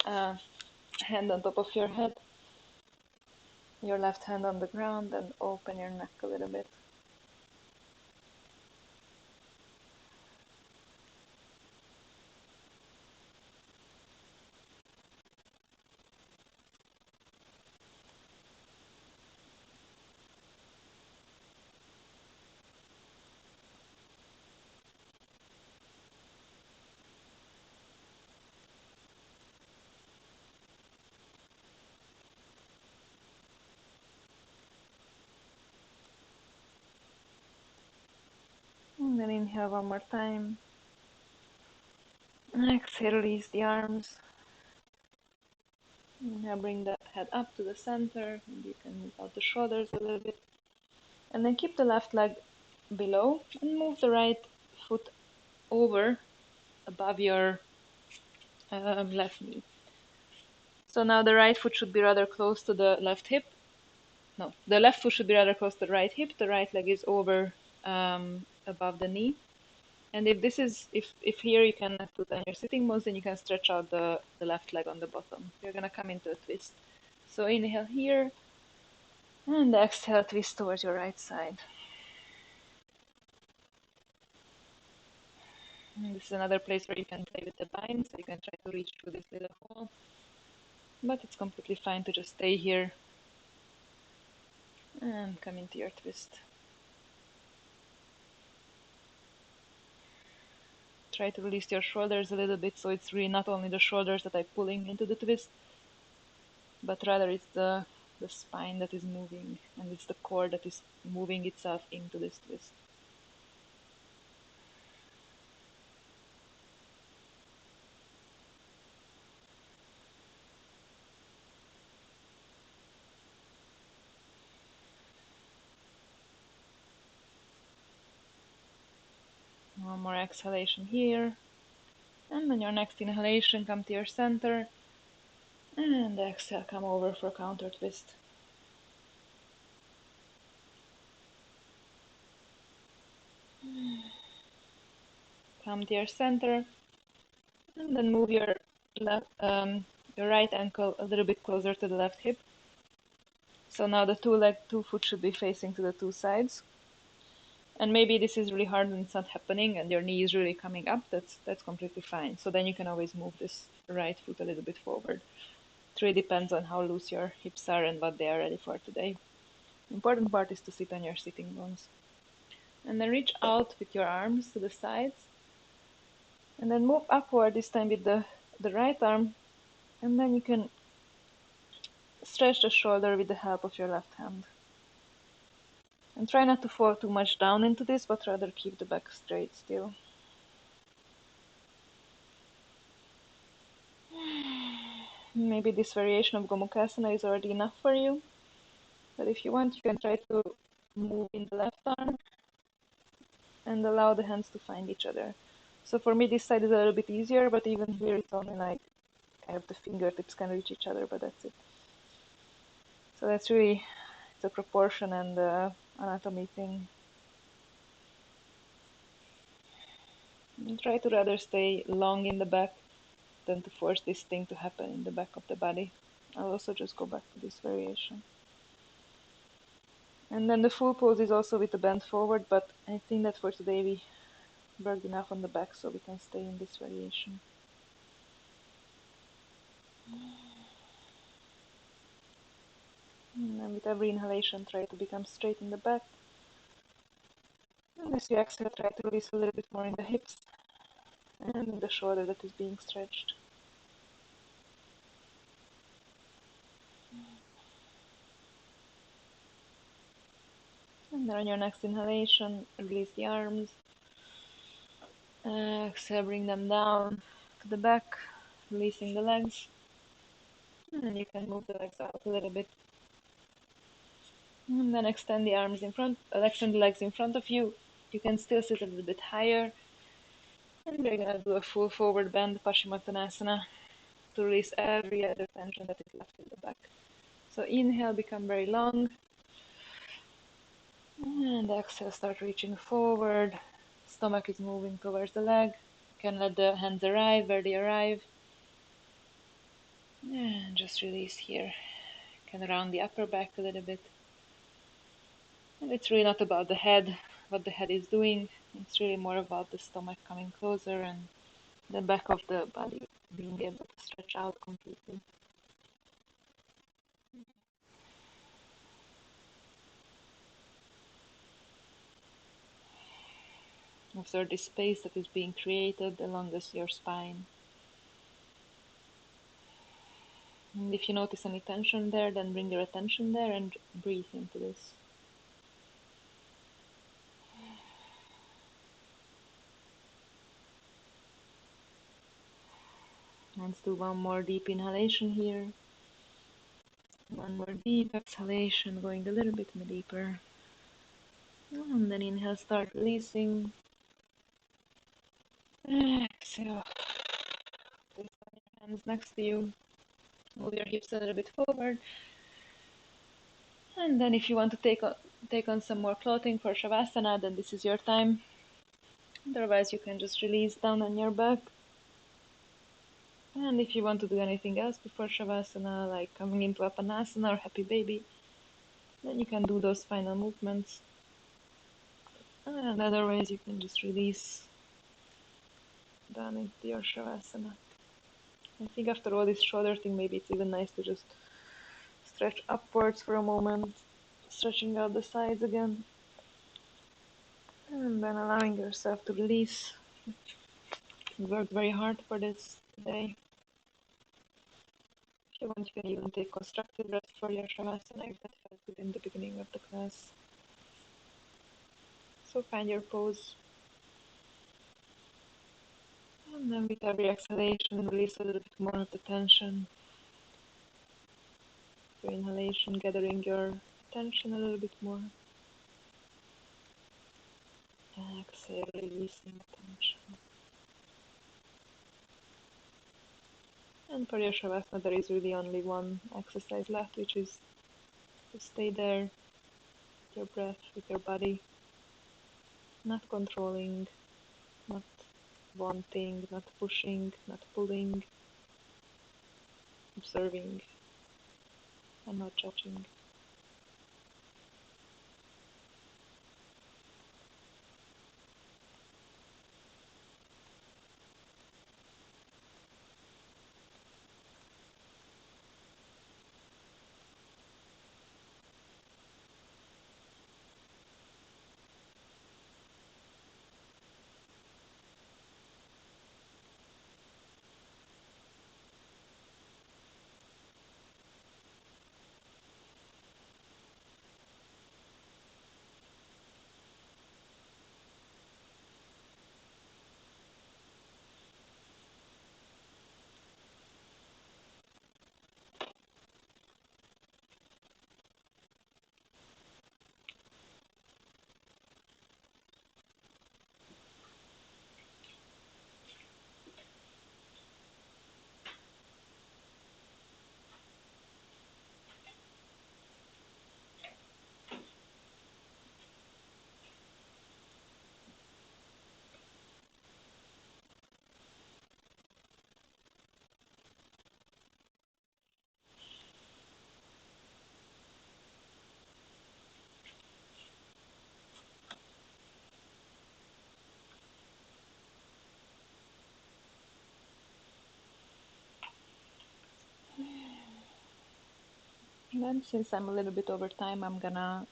hand on top of your head, your left hand on the ground, and open your neck a little bit. Inhale one more time. Exhale, release the arms. Now bring the head up to the center. Maybe you can move out the shoulders a little bit. And then keep the left leg below and move the right foot over above your left knee. So now the right foot should be rather close to the left hip. No, the left foot should be rather close to the right hip. The right leg is over above the knee. And if here you can put on your sitting bones, then you can stretch out the left leg on the bottom. You're gonna come into a twist. So inhale here, and exhale, twist towards your right side. And this is another place where you can play with the bind, so you can try to reach through this little hole. But it's completely fine to just stay here and come into your twist. Try to release your shoulders a little bit, so it's really not only the shoulders that are pulling into the twist, but rather it's the spine that is moving, and it's the core that is moving itself into this twist. One more exhalation here. And on your next inhalation, come to your center. And exhale, come over for counter twist. Come to your center. And then move your your right ankle a little bit closer to the left hip. So now the two foot should be facing to the two sides. And maybe this is really hard and it's not happening and your knee is really coming up. That's completely fine. So then you can always move this right foot a little bit forward. It really depends on how loose your hips are and what they are ready for today. The important part is to sit on your sitting bones. And then reach out with your arms to the sides. And then move upward, this time with the right arm. And then you can stretch the shoulder with the help of your left hand. And try not to fall too much down into this, but rather keep the back straight still. Maybe this variation of Gomukhasana is already enough for you. But if you want, you can try to move in the left arm and allow the hands to find each other. So for me, this side is a little bit easier, but even here it's only like kind of the fingertips can reach each other, but that's it. So that's really, it's a proportion and anatomy thing. And try to rather stay long in the back than to force this thing to happen in the back of the body. I'll also just go back to this variation. And then the full pose is also with the bend forward, but I think that for today we worked enough on the back so we can stay in this variation. And then with every inhalation, try to become straight in the back. And as you exhale, try to release a little bit more in the hips and in the shoulder that is being stretched. And then on your next inhalation, release the arms. Exhale, bring them down to the back, releasing the legs. And you can move the legs out a little bit. And then extend the arms in front, extend the legs in front of you. You can still sit a little bit higher. And we're gonna do a full forward bend, Paschimottanasana, to release every other tension that is left in the back. So inhale, become very long. And exhale, start reaching forward. Stomach is moving towards the leg. You can let the hands arrive where they arrive. And just release here. You can round the upper back a little bit. And it's really not about the head, what the head is doing. It's really more about the stomach coming closer and the back of the body being able to stretch out completely. Observe the space that is being created along your spine. And if you notice any tension there, then bring your attention there and breathe into this. Let's do one more deep inhalation here. One more deep exhalation, going a little bit deeper. And then inhale, start releasing. Exhale. Place your hands next to you. Move your hips a little bit forward. And then if you want to take on some more clothing for Shavasana, then this is your time. Otherwise, you can just release down on your back. And if you want to do anything else before Shavasana, like coming into Apanasana or Happy Baby, then you can do those final movements. And otherwise, you can just release down into your Shavasana. I think after all this shoulder thing, maybe it's even nice to just stretch upwards for a moment, stretching out the sides again, and then allowing yourself to release. You worked very hard for this today. If you want, you can even take constructive rest for your Shavasana if that felt good in the beginning of the class. So find your pose. And then with every exhalation, release a little bit more of the tension. Your inhalation, gathering your attention a little bit more. Exhale, releasing tension. And for your Shavasana, there is really only one exercise left, which is to stay there with your breath, with your body, not controlling, not wanting, not pushing, not pulling, observing, and not judging. And then, since I'm a little bit over time, I'm gonna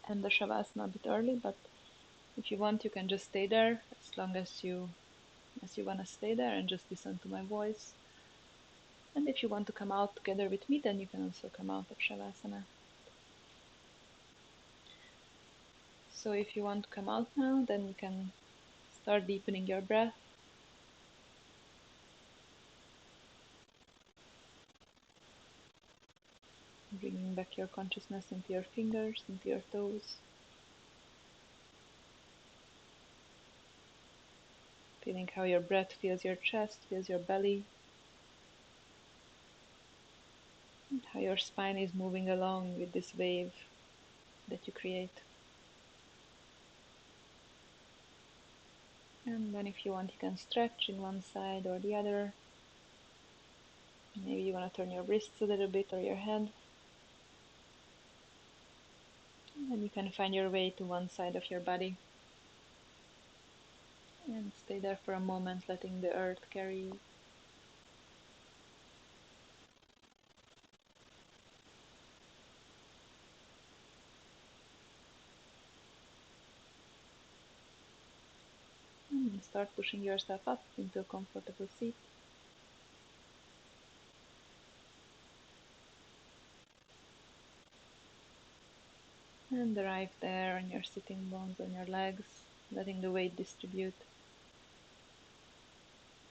end the Shavasana a bit early, but if you want, you can just stay there as long as you wanna stay there and just listen to my voice. And if you want to come out together with me, then you can also come out of Shavasana. So if you want to come out now, then you can start deepening your breath. Bringing back your consciousness into your fingers, into your toes. Feeling how your breath fills your chest, fills your belly. And how your spine is moving along with this wave that you create. And then if you want, you can stretch in one side or the other. Maybe you want to turn your wrists a little bit or your head. And then you can find your way to one side of your body. And stay there for a moment, letting the earth carry you. And start pushing yourself up into a comfortable seat. And arrive there on your sitting bones, on your legs, letting the weight distribute.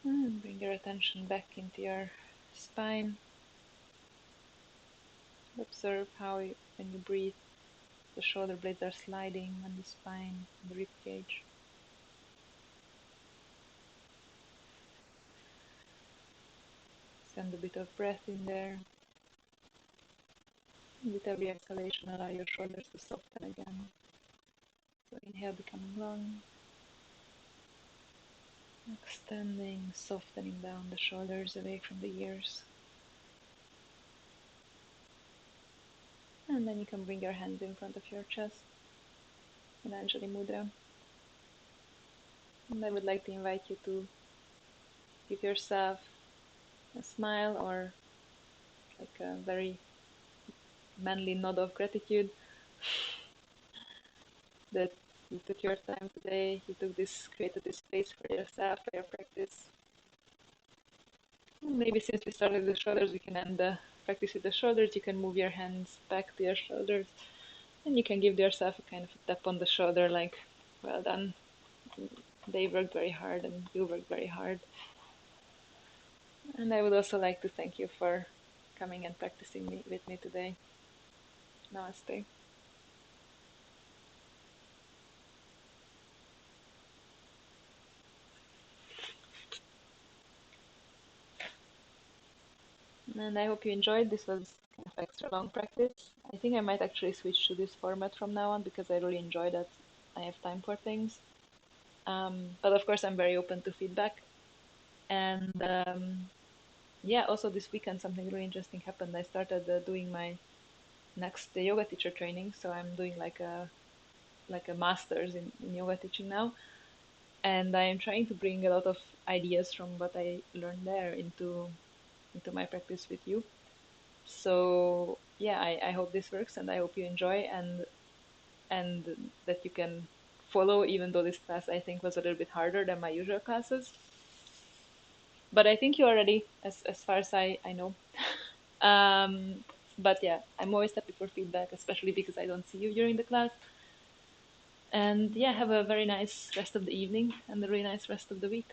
And bring your attention back into your spine. Observe how, when you breathe, the shoulder blades are sliding on the spine, the rib cage. Send a bit of breath in there. And with every exhalation, allow your shoulders to soften again. So inhale, becoming long. Extending, softening down the shoulders away from the ears. And then you can bring your hands in front of your chest in Anjali Mudra. And I would like to invite you to give yourself a smile or like a very manly nod of gratitude that you took your time today, you took this, created this space for yourself, for your practice. Maybe since we started with the shoulders, we can end the practice with the shoulders. You can move your hands back to your shoulders and you can give yourself a kind of a tap on the shoulder like, well done. They worked very hard and you worked very hard. And I would also like to thank you for coming and practicing with me today. Namaste. And I hope you enjoyed. This was kind of extra long practice. I think I might actually switch to this format from now on because I really enjoy that I have time for things. But of course, I'm very open to feedback. And yeah, also this weekend something really interesting happened. I started doing my next yoga teacher training, so I'm doing like a master's in yoga teaching now, and I'm trying to bring a lot of ideas from what I learned there into my practice with you. So yeah, I hope this works and I hope you enjoy and that you can follow, even though this class I think was a little bit harder than my usual classes. But I think you are ready as far as I know. Um, but yeah, I'm always happy for feedback, especially because I don't see you during the class. And yeah, have a very nice rest of the evening and a really nice rest of the week.